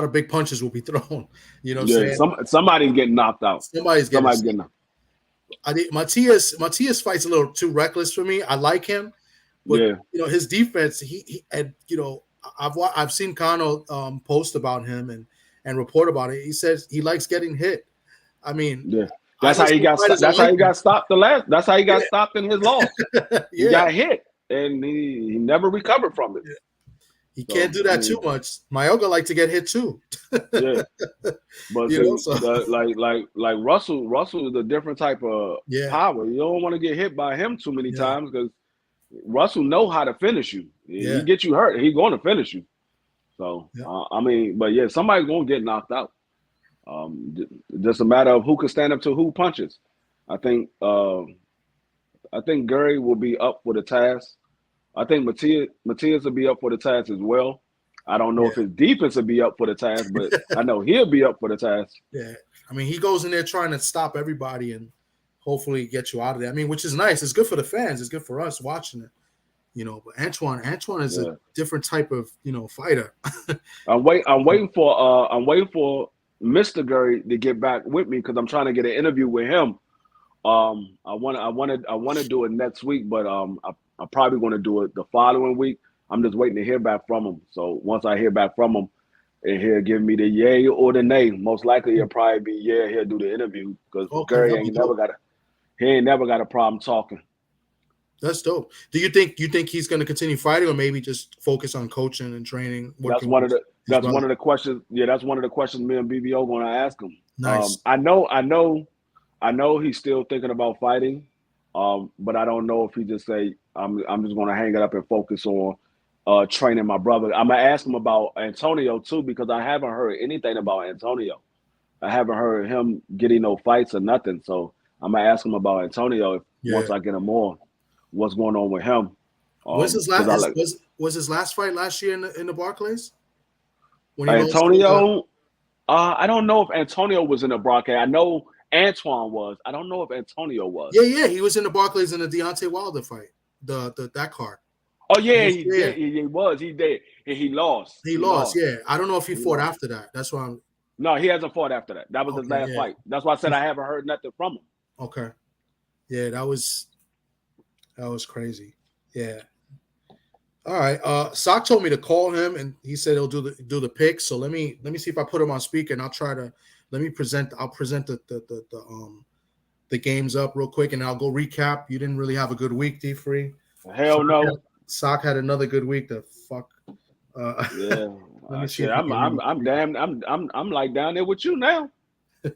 of big punches will be thrown. You know what I'm saying? Somebody's getting knocked out. Somebody's getting knocked. I think Matias fight's a little too reckless for me. I like him, but his defense. He and I've seen Kano post about him and report about it. He says he likes getting hit. I mean, that's how he got. That's how he got stopped the last. That's how he got stopped in his loss. He got hit and he never recovered from it. Yeah. He can't do that too much. Mayoga like to get hit too. Yeah, but like Russell is a different type of power. You don't want to get hit by him too many times because Russell know how to finish you. He get you hurt, he's going to finish you. So somebody's going to get knocked out. Just a matter of who can stand up to who punches. I think Gary will be up for the task. I think Matias will be up for the task as well. I don't know if his defense will be up for the task, but I know he'll be up for the task. Yeah. I mean, he goes in there trying to stop everybody and hopefully get you out of there. I mean, which is nice. It's good for the fans. It's good for us watching it. But Antoine is a different type of, fighter. I'm waiting for Mr. Gary to get back with me because I'm trying to get an interview with him. I want to do it next week, but I'm probably going to do it the following week. I'm just waiting to hear back from him. So once I hear back from him, and he'll give me the yay or the nay. Most likely it'll probably be he'll do the interview because Gary ain't never got a problem talking. That's dope. Do you think he's going to continue fighting or maybe just focus on coaching and training? That's one of the questions. Yeah, that's one of the questions me and BBO going to ask him. Nice. I know he's still thinking about fighting, but I don't know if he just say I'm just going to hang it up and focus on training my brother. I'm gonna ask him about Antonio too because I haven't heard anything about Antonio. I haven't heard him getting no fights or nothing. So I'm gonna ask him about Antonio once I get him on. What's going on with him? Was his last fight last year in the Barclays? Antonio, I don't know if Antonio was in the Barclays. I know Antoine was. I don't know if Antonio was. Yeah, he was in the Barclays in the Deontay Wilder fight. That card. Oh yeah, he was. He did. And he lost. He lost. Yeah, I don't know if he fought after that. That's why I'm. No, he hasn't fought after that. That was his last fight. That's why I said I haven't heard nothing from him. Okay. Yeah, that was crazy. Yeah. All right. Sock told me to call him, and he said he'll do the picks. So let me see if I put him on speaker, and I'll present the games up real quick, and I'll go recap. You didn't really have a good week, D-Free. Hell no. Sock had another good week. The fuck. Yeah. Let me see. I'm damn. I'm like down there with you now. Hey.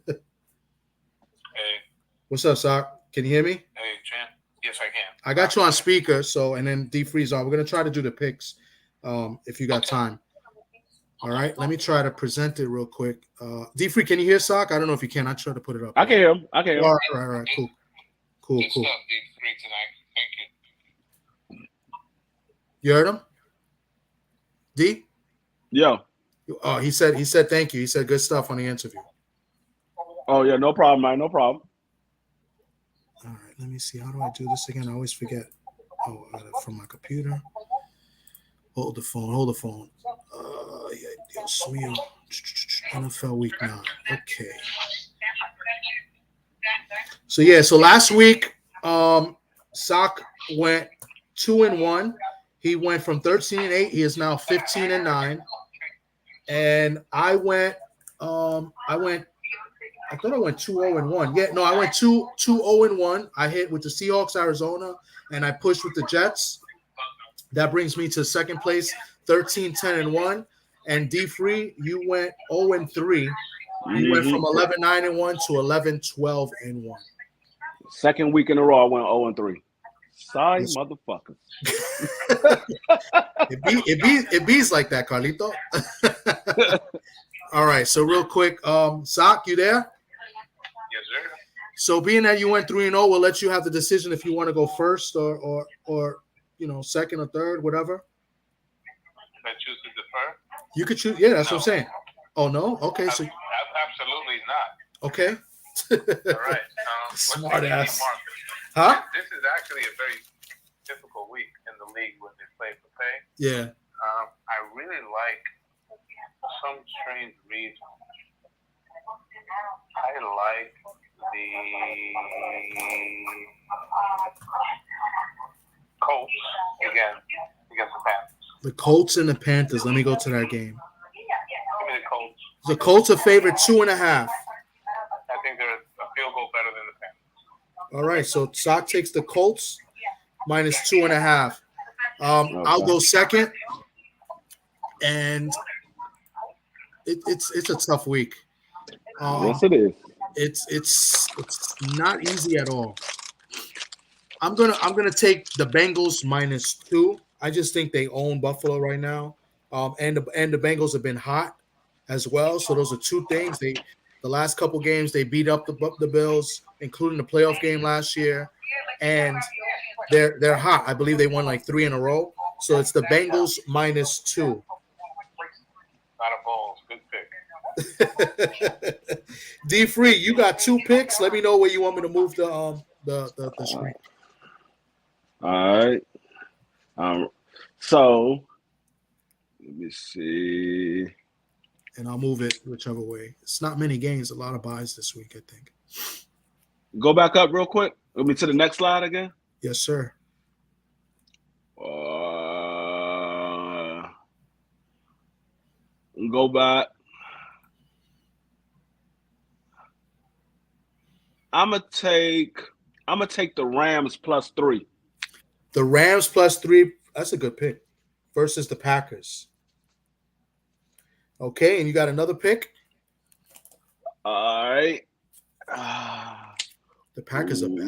What's up, Sock? Can you hear me? Hey, champ. Yes, I can. I got you on speaker. So, and then D-Free's on. We're gonna try to do the picks, if you got time. All right. Let me try to present it real quick. D-Free, can you hear Sock? I don't know if you can. I try to put it up. I can hear him. All right. Cool. Good stuff, D-Free tonight. Thank you. You heard him? D? Yeah. Oh, he said thank you. He said good stuff on the interview. Oh yeah, no problem, man. No problem. All right, let me see. How do I do this again? I always forget. Oh, I got it from my computer. Hold the phone. Yeah, Dios mío. NFL Week 9. Okay. So last week, Sock went 2-1. He went from 13-8. He is now 15-9. And I went 2-0-1. Yeah, no, I went 2-0-1. I hit with the Seahawks, Arizona, and I pushed with the Jets. That brings me to second place, 13-10-1. And D-Free, you went 0-3. You went from 11-9-1 to 11-12-1. Second week in a row, I went 0-3. Sorry, motherfuckers. It bees like that, Carlito. All right, so real quick, Sock, you there? Yes, sir. So being that you went 3-0, we'll let you have the decision if you want to go first or second or third, whatever. If I choose to defer? You could choose. Yeah, that's what I'm saying. Oh no? Okay, so Absolutely not. okay. All right. Smart ass. Market. Huh? This is actually a very difficult week in the league when they play for pay. Yeah. I really like some strange reason. I like the Colts against the Panthers. The Colts and the Panthers. Let me go to that game. Give me the Colts. The Colts are favored 2.5. I think they're a field goal better than the Panthers. All right, so Sock takes the Colts minus 2.5. I'll go second, and it's a tough week. Yes, it is. It's not easy at all. I'm gonna take the Bengals minus 2. I just think they own Buffalo right now, and the Bengals have been hot as well. So those are two things. The last couple games they beat up the Bills, including the playoff game last year, and they're hot. I believe they won like 3 in a row. So it's the Bengals minus 2. Not a balls. Good pick. D-Free, you got 2 picks. Let me know where you want me to move the screen. All right. So let me see. And I'll move it whichever way. It's not many games, a lot of buys this week, I think. Go back up real quick. Let me to the next slide again. Yes, sir. Go back. I'm gonna take the Rams plus 3. The Rams plus 3. That's a good pick. Versus the Packers. Okay, and you got another pick? All right. The Packers are bad.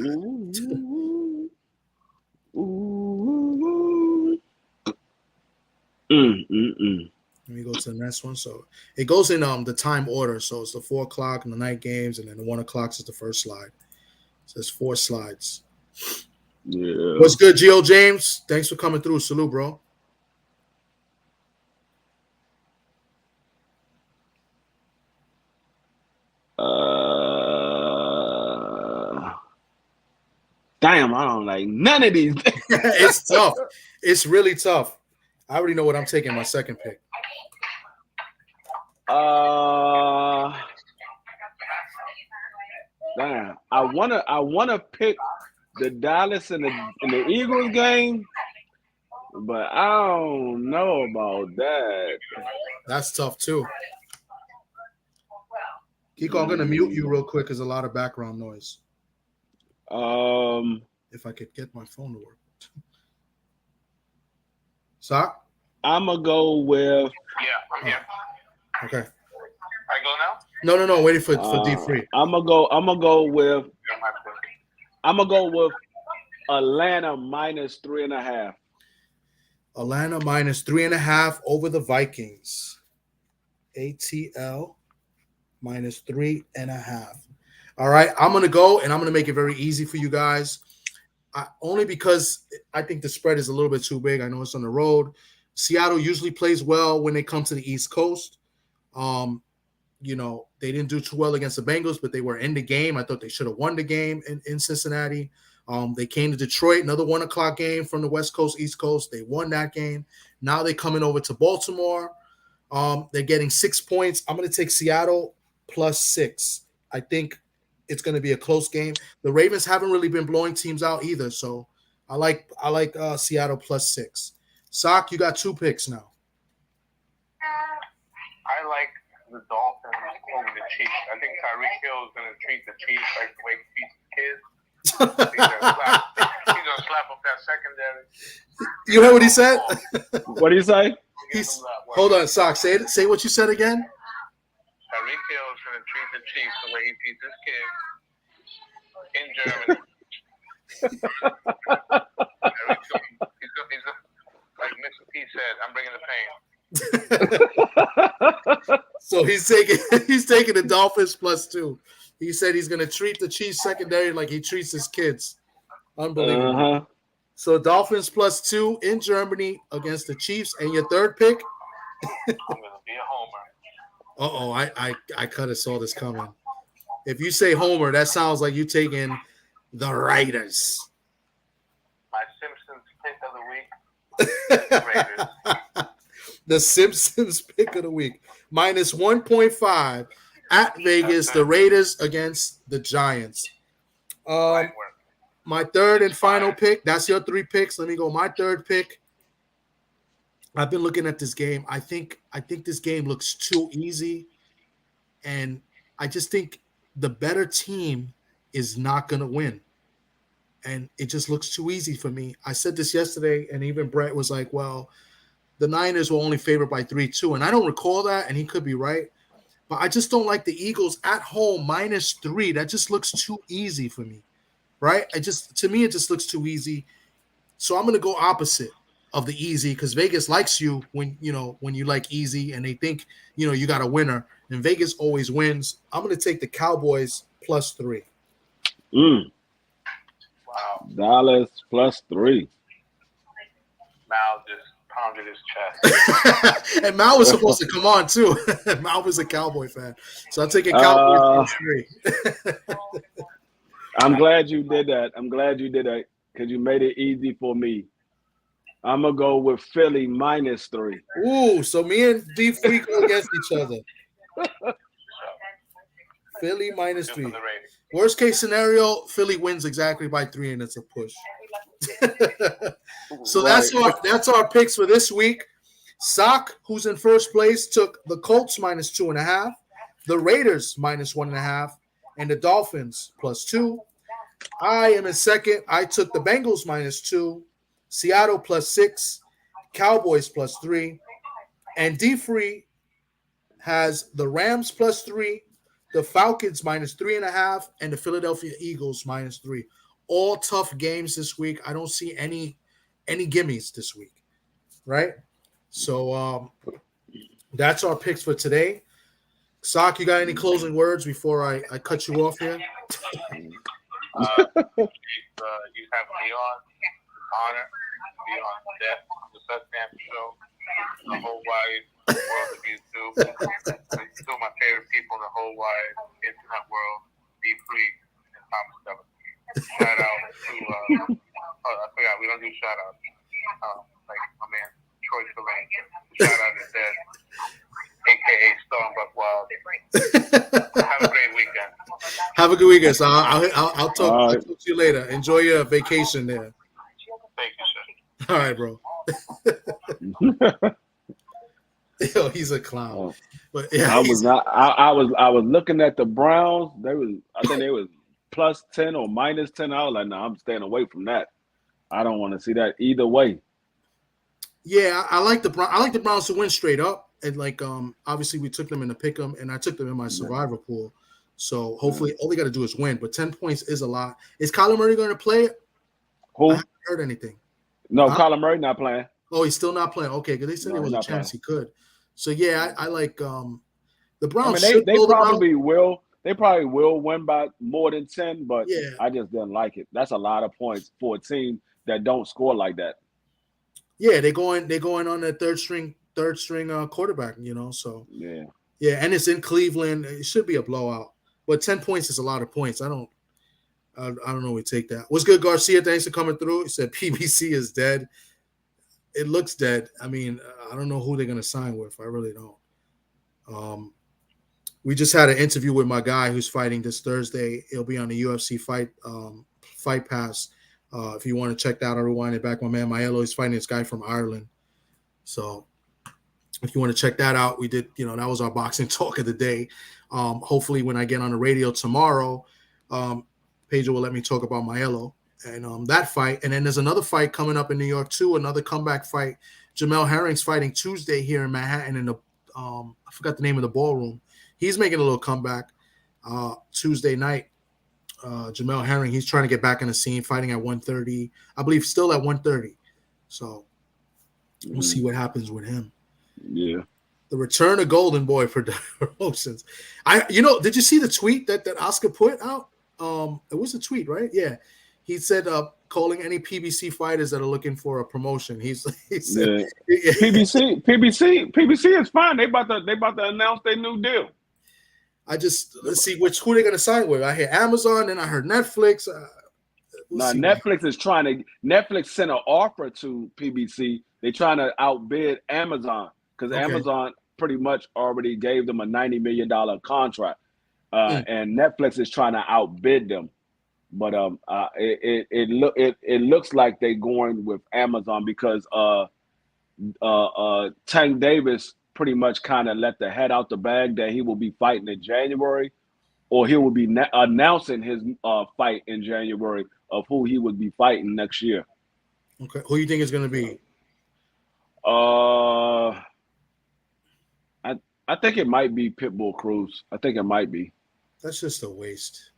Let me go to the next one. So it goes in the time order. So it's the 4 o'clock and the night games, and then the 1 o'clock is the first slide. So there's 4 slides. Yeah. What's good, Gio James? Thanks for coming through. Salute, bro. Damn, I don't like none of these. It's tough. It's really tough. I already know what I'm taking my second pick. Damn, I wanna pick the Dallas and the Eagles game, but I don't know about that. That's tough too. Kiko, I'm gonna mute you real quick. There's a lot of background noise. If I could get my phone to work. Sock? I'm gonna go with. Yeah, I'm here. Okay. I go now? No. Waiting for D-Free. I'm gonna go with. You're my pick. I'm gonna go with Atlanta minus 3.5. Atlanta minus 3.5 over the Vikings. ATL minus 3.5. All right, I'm going to go, and I'm going to make it very easy for you guys. Only because I think the spread is a little bit too big. I know it's on the road. Seattle usually plays well when they come to the East Coast. They didn't do too well against the Bengals, but they were in the game. I thought they should have won the game in Cincinnati. They came to Detroit, another 1 o'clock game from the West Coast, East Coast. They won that game. Now they're coming over to Baltimore. They're getting 6 points. I'm going to take Seattle +6. I think it's going to be a close game. The Ravens haven't really been blowing teams out either, so I like Seattle +6. Sock, you got 2 picks now. I like the Dolphins over the Chiefs. I think Tyreek Hill is going to treat the Chiefs like the way he treats his kids. He's going to slap up that secondary. You heard what he said? What do you say? Hold on, Sock. Say what you said again. Tyreek Hill is going to treat the Chiefs the way he treats his kids in Germany. He's like Mr. P said, I'm bringing the pain. So he's taking the Dolphins +2. He said he's going to treat the Chiefs secondary like he treats his kids. Unbelievable. Uh-huh. So Dolphins +2 in Germany against the Chiefs. And your third pick? I'm going to be a homer. I kind of saw this coming. If you say homer, that sounds like you taking the Raiders. My Simpsons pick of the week. Raiders. The Simpsons pick of the week. -1.5 at Vegas. The Raiders against the Giants. My third and final pick. That's your 3 picks. Let me go. My third pick. I've been looking at this game. I think this game looks too easy, and I just think the better team is not going to win, and it just looks too easy for me. I said this yesterday, and even Brett was like, "Well, the Niners were only favored by 3-2," and I don't recall that, and he could be right, but I just don't like the Eagles at home -3. That just looks too easy for me, right? To me, it just looks too easy. So I'm going to go opposite of the easy, because Vegas likes you when you like easy, and they think you got a winner, and Vegas always wins. I'm going to take the Cowboys +3. Wow. Dallas +3. Mal just pounded his chest. And Mal was supposed to come on too. Mal was a Cowboy fan, so I'm taking Cowboys +3. I'm glad you did that. Because you made it easy for me. I'm going to go with Philly -3. Ooh, so me and D Free go against each other. Philly -3. Worst case scenario, Philly wins exactly by 3, and it's a push. So that's our picks for this week. Sock, who's in first place, took the Colts -2.5, the Raiders -1.5, and the Dolphins +2. I am in second. I took the Bengals -2, Seattle +6, Cowboys +3, and D Free has the Rams +3, the Falcons -3.5, and the Philadelphia Eagles -3. All tough games this week. I don't see any gimmies this week, right? So that's our picks for today. Sock, you got any closing words before I cut you off here? You have me on. Honor to be on the Socrates show. The whole wide world of YouTube. Two of my favorite people in the whole wide internet world. Be free and Thomas Devin. Shout out to I forgot we don't do shout outs. Like my man Troy Tulane. Shout out to Dead, aka Stormbuck Wild. Have a great weekend. Have a good weekend. So I'll talk to you later. Enjoy your vacation there. Thank you, sir. All right, bro. Yo, he's a clown. But yeah, I was looking at the Browns. I think they was +10 or -10. I was like, no, I'm staying away from that. I don't want to see that either way. Yeah, I like the Browns to win straight up, and obviously we took them in the pick'em, and I took them in my survivor pool. So hopefully, all they got to do is win. But 10 points is a lot. Is Kyler Murray going to play? Who? I haven't heard anything. No, Kyler Murray not playing. Oh, he's still not playing. Okay, because they said there was a chance he could. So yeah, I like the Browns. I mean, they probably will. They probably will win by more than 10, but yeah. I just didn't like it. That's a lot of points for a team that don't score like that. Yeah, they're going on their third string quarterback. So yeah, and it's in Cleveland. It should be a blowout, but 10 points is a lot of points. I I don't know. We take that. What's good, Garcia? Thanks for coming through. He said PBC is dead. It looks dead. I mean, I don't know who they're gonna sign with. I really don't. We just had an interview with my guy who's fighting this Thursday. He'll be on the UFC Fight Pass. If you want to check that out, rewind it back. My man Maelo is fighting this guy from Ireland. So if you want to check that out, we did. That was our boxing talk of the day. Hopefully, when I get on the radio tomorrow, Pedro will let me talk about Maelo and that fight. And then there's another fight coming up in New York too. Another comeback fight. Jamel Herring's fighting Tuesday here in Manhattan in the I forgot the name of the ballroom. He's making a little comeback Tuesday night. Jamel Herring, he's trying to get back in the scene, fighting at 130. I believe still at 130. So we'll see what happens with him. Yeah. The return of Golden Boy for promotions. Did you see the tweet that Oscar put out? It was a tweet, right? Yeah. He said calling any PBC fighters that are looking for a promotion. He said PBC is fine. They about to announce their new deal. Let's see who they're gonna sign with. I hear Amazon, and I heard Netflix. Netflix sent an offer to PBC. They're trying to outbid Amazon because Amazon pretty much already gave them a $90 million contract, and Netflix is trying to outbid them. But it looks like they're going with Amazon because Tank Davis pretty much kind of let the head out the bag that he will be fighting in January, or he will be announcing his fight in January of who he would be fighting next year. Okay, who you think is going to be? I think it might be Pitbull Cruz. I think it might be. That's just a waste.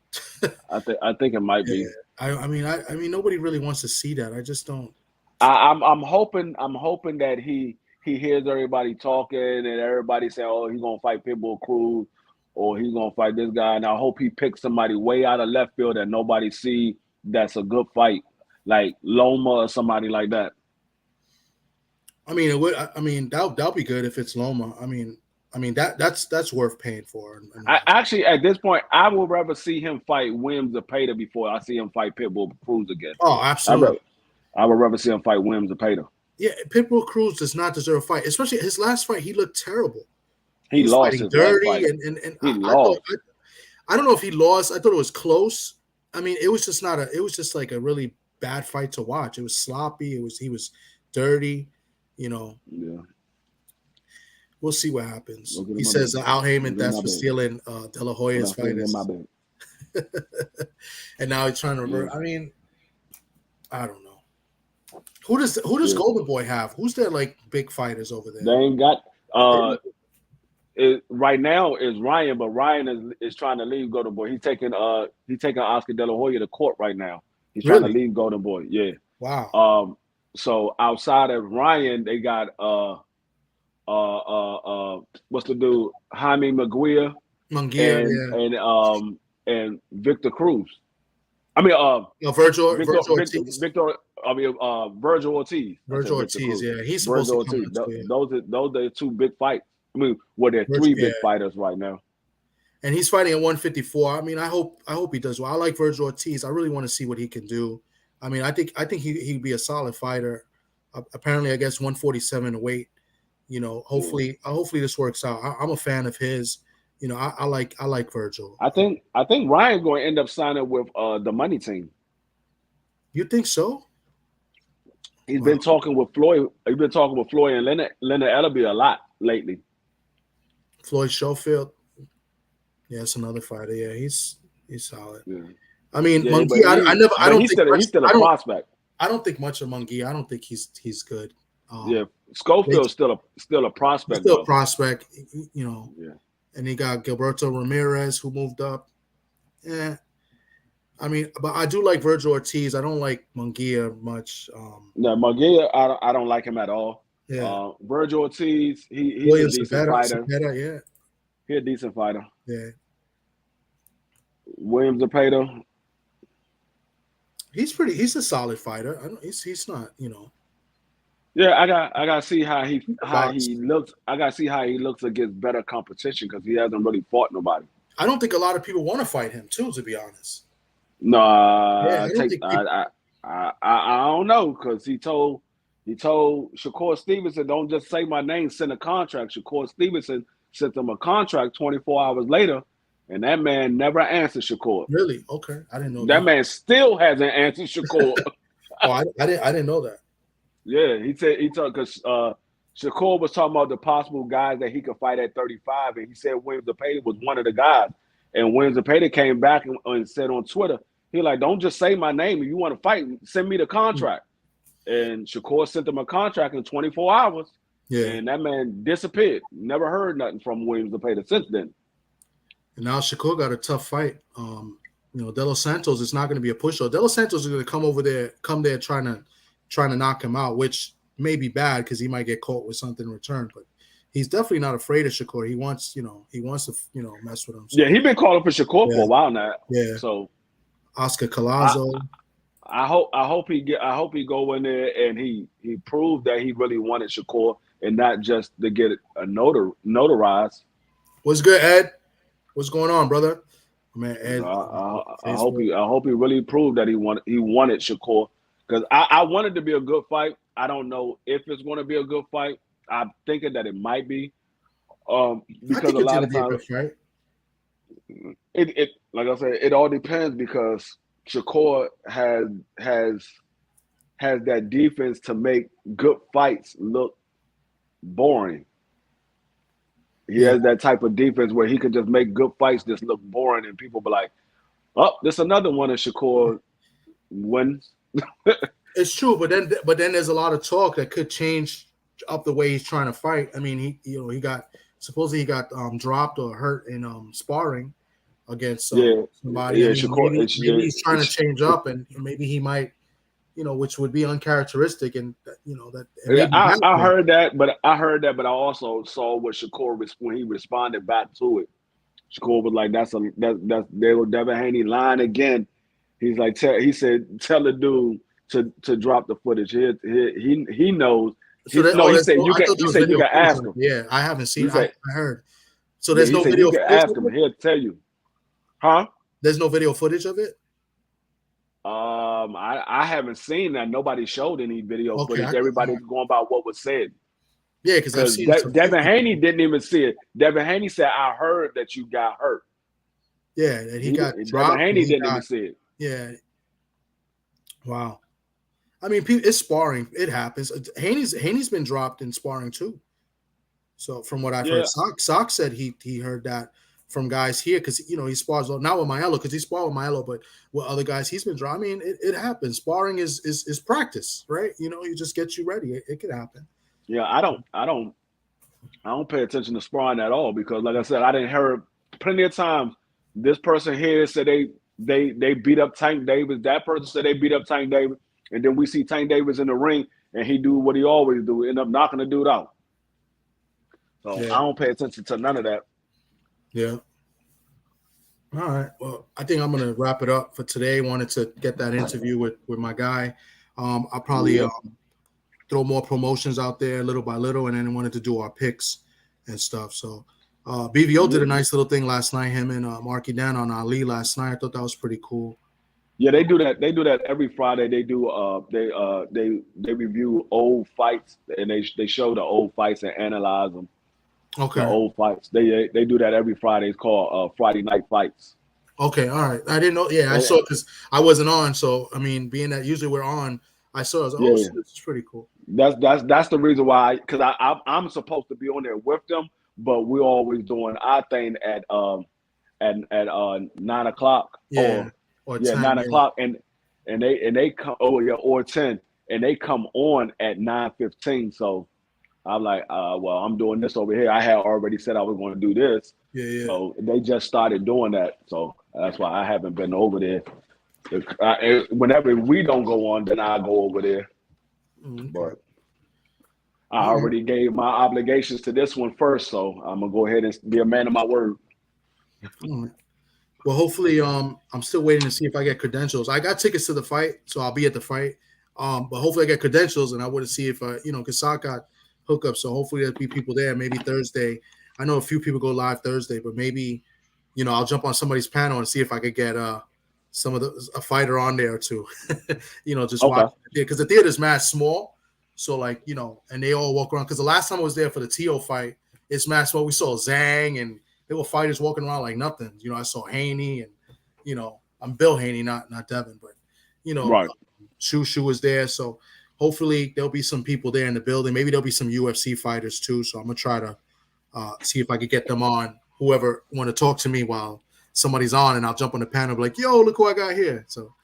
I think it might be. I mean, nobody really wants to see that. I just don't. I'm hoping that he hears everybody talking and everybody saying, "Oh, he's gonna fight Pitbull Cruz," or he's gonna fight this guy. And I hope he picks somebody way out of left field that nobody see. That's a good fight, like Loma or somebody like that. I mean, it would. I mean, that'll be good if it's Loma. I mean that's worth paying for. I actually, at this point, I would rather see him fight Williams Zepeda before I see him fight Pitbull Cruz again. Oh, absolutely. I would rather see him fight Williams Zepeda. Yeah, Pitbull Cruz does not deserve a fight, especially his last fight. He looked terrible. He lost his dirty, last fight. and he lost. I don't know if he lost. I thought it was close. I mean, it was just not a. It was just like a really bad fight to watch. It was sloppy. He was dirty. Yeah. We'll see what happens. He says Al Heyman that's for stealing De La Hoya's fighters. And now he's trying to revert. Yeah. I mean, I don't know. Who does Golden Boy have? Who's their like big fighters over there? They ain't got right now is Ryan, but Ryan is trying to leave Golden Boy. He's taking Oscar De La Hoya to court right now. He's trying to leave Golden Boy. Yeah. Wow. So outside of Ryan, they got what's the dude? Jaime Munguia and Victor Cruz. I mean, Virgil Ortiz. Virgil Ortiz. Virgil Ortiz, yeah, he's supposed to come. Those are the two big fights. I mean, they're three big fighters right now. And he's fighting at 154. I mean, I hope he does well. I like Virgil Ortiz. I really want to see what he can do. I mean, I think he'd be a solid fighter. Apparently, I guess 147 weight. Hopefully this works out. I'm a fan of his. I like Virgil. I think Ryan's going to end up signing with the Money Team. You think so? He's been talking with Floyd. He's been talking with Floyd and Leonard Ellerby a lot lately. Floyd Schofield. Yeah, it's another fighter. Yeah, he's solid. Yeah. I mean, Munguia. He's still a prospect. I don't think much of Munguia. I don't think he's good. Schofield's still a prospect. Still a prospect, Yeah. And he got Gilberto Ramirez who moved up. Yeah. I mean, but I do like Virgil Ortiz. I don't like Munguia much. No, Munguia, I don't like him at all. Yeah. Virgil Ortiz, he's a decent fighter. Yeah. He's a decent fighter. Yeah. Williams Zepeda. He's a solid fighter. He's not, Yeah, I got to see how he looks. I got to see how he looks against better competition because he hasn't really fought nobody. I don't think a lot of people want to fight him too, to be honest. No, Yeah, I don't think I don't know because he told Shakur Stevenson, don't just say my name, send a contract. Shakur Stevenson sent him a contract 24 hours later, and that man never answered Shakur. really. Okay, I didn't know That man still hasn't answered Shakur. Oh, I didn't know that. Yeah, he told because Shakur was talking about the possible guys that he could fight at 35, and he said Williams Zepeda was one of the guys. And Williams Zepeda came back and said on Twitter, he like, don't just say my name. If you want to fight, send me the contract. And Shakur sent him a contract in 24 hours. Yeah, And that man disappeared. Never heard nothing from Williams Zepeda since then. and now Shakur got a tough fight. De Los Santos is not going to be a pushover. De Los Santos is going to come there trying to knock him out, which may be bad because he might get caught with something in return. But he's definitely not afraid of Shakur. He wants to mess with him. So, Yeah, he's been calling for Shakur for a while now. Yeah. So Oscar Collazo. I hope he go in there and he proved that he really wanted Shakur and not just to get a notarized. What's good, Ed? What's going on, brother? Man, Ed. I hope he really proved that he wanted Shakur because I want it to be a good fight. I don't know if it's going to be a good fight. I'm thinking that it might be. Because a lot of times, it like I said, it all depends because Shakur has that defense to make good fights look boring. He has that type of defense where he can just make good fights just look boring, and people be like, "Oh, there's another one of Shakur wins." It's true, but then there's a lot of talk that could change up the way he's trying to fight. I mean, he got dropped or hurt in sparring against somebody. Yeah, maybe he's trying to change up, and maybe he might, which would be uncharacteristic, and that. I heard that, but I also saw what Shakur when he responded back to it. Shakur was like, "That's they were Devin Haney lying again." He's like, he said, "Tell the dude to drop the footage." He knows. So he said you can ask him. Yeah, I haven't seen. I heard. So there's no video. You can ask him. He'll tell you. Huh? There's no video footage of it. I haven't seen that. Nobody showed any video footage. Everybody's going by what was said. Yeah, because I've seen Devin Haney didn't even see it. Devin Haney said, "I heard that you got hurt." Yeah, and he got dropped. Devin Haney didn't even see it. Yeah. Wow. I mean, it's sparring. It happens. Haney's been dropped in sparring too. So from what I've heard, Sock said he heard that from guys here because he spars not with Maelo because he sparred with Maelo, but with other guys he's been dropped. I mean, it happens. Sparring is practice, right? It just gets you ready. It could happen. Yeah, I don't pay attention to sparring at all because, like I said, I didn't hear plenty of times. This person here said they beat up Tank Davis. That person said they beat up Tank Davis. And then we see Tank Davis in the ring, and he do what he always do, end up knocking the dude out. So I don't pay attention to none of that. Yeah. All right. Well, I think I'm going to wrap it up for today. Wanted to get that interview with my guy. I'll probably throw more promotions out there little by little, and then wanted to do our picks and stuff. So BVO did a nice little thing last night, him and Marky Dan on Ali last night. I thought that was pretty cool. Yeah, they do that. They do that every Friday. They do. They review old fights and they show the old fights and analyze them. Okay. The old fights. They do that every Friday. It's called Friday Night Fights. Okay. All right. I didn't know. Yeah, I saw because I wasn't on. So I mean, being that usually we're on, I saw. I was like, this is pretty cool. That's the reason why. Because I'm supposed to be on there with them, but we're always doing our thing at 9 o'clock. Yeah. Or 9 o'clock, and they come or 10, and they come on at 9:15. So I'm like, well, I'm doing this over here. I had already said I was going to do this. Yeah. So they just started doing that. So that's why I haven't been over there. Whenever we don't go on, then I go over there. Okay. But I already gave my obligations to this one first, so I'm gonna go ahead and be a man of my word. All right. Well, hopefully, I'm still waiting to see if I get credentials. I got tickets to the fight, so I'll be at the fight. But hopefully I get credentials, and I want to see if because Sock got hookups, so hopefully there'll be people there. Maybe Thursday. I know a few people go live Thursday, but maybe, I'll jump on somebody's panel and see if I could get a fighter on there or two. Just Okay. watch because the theater's mad small. So like, and they all walk around. Because the last time I was there for the Tio fight, it's mad small. We saw Zhang and there were fighters walking around like nothing. I saw Haney and I'm Bill Haney, not Devin, but Right. Shushu was there. So hopefully there'll be some people there in the building. Maybe there'll be some UFC fighters too. So I'm gonna try to see if I could get them on. Whoever want to talk to me while somebody's on, and I'll jump on the panel and be like, "Yo, look who I got here." So,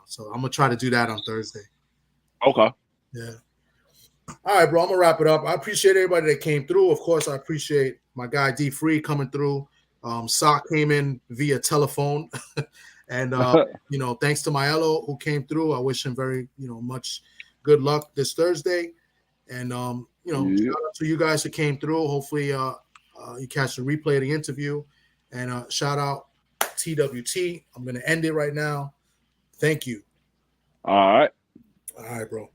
so I'm gonna try to do that on Thursday. Okay. Yeah. All right, bro. I'm gonna wrap it up. I appreciate everybody that came through. Of course, I appreciate my guy D Free coming through. Sock came in via telephone, and thanks to Maelo who came through. I wish him very much good luck this Thursday, and shout out to you guys who came through. Hopefully, you catch the replay of the interview, and shout out TWT. I'm gonna end it right now. Thank you. All right. All right, bro.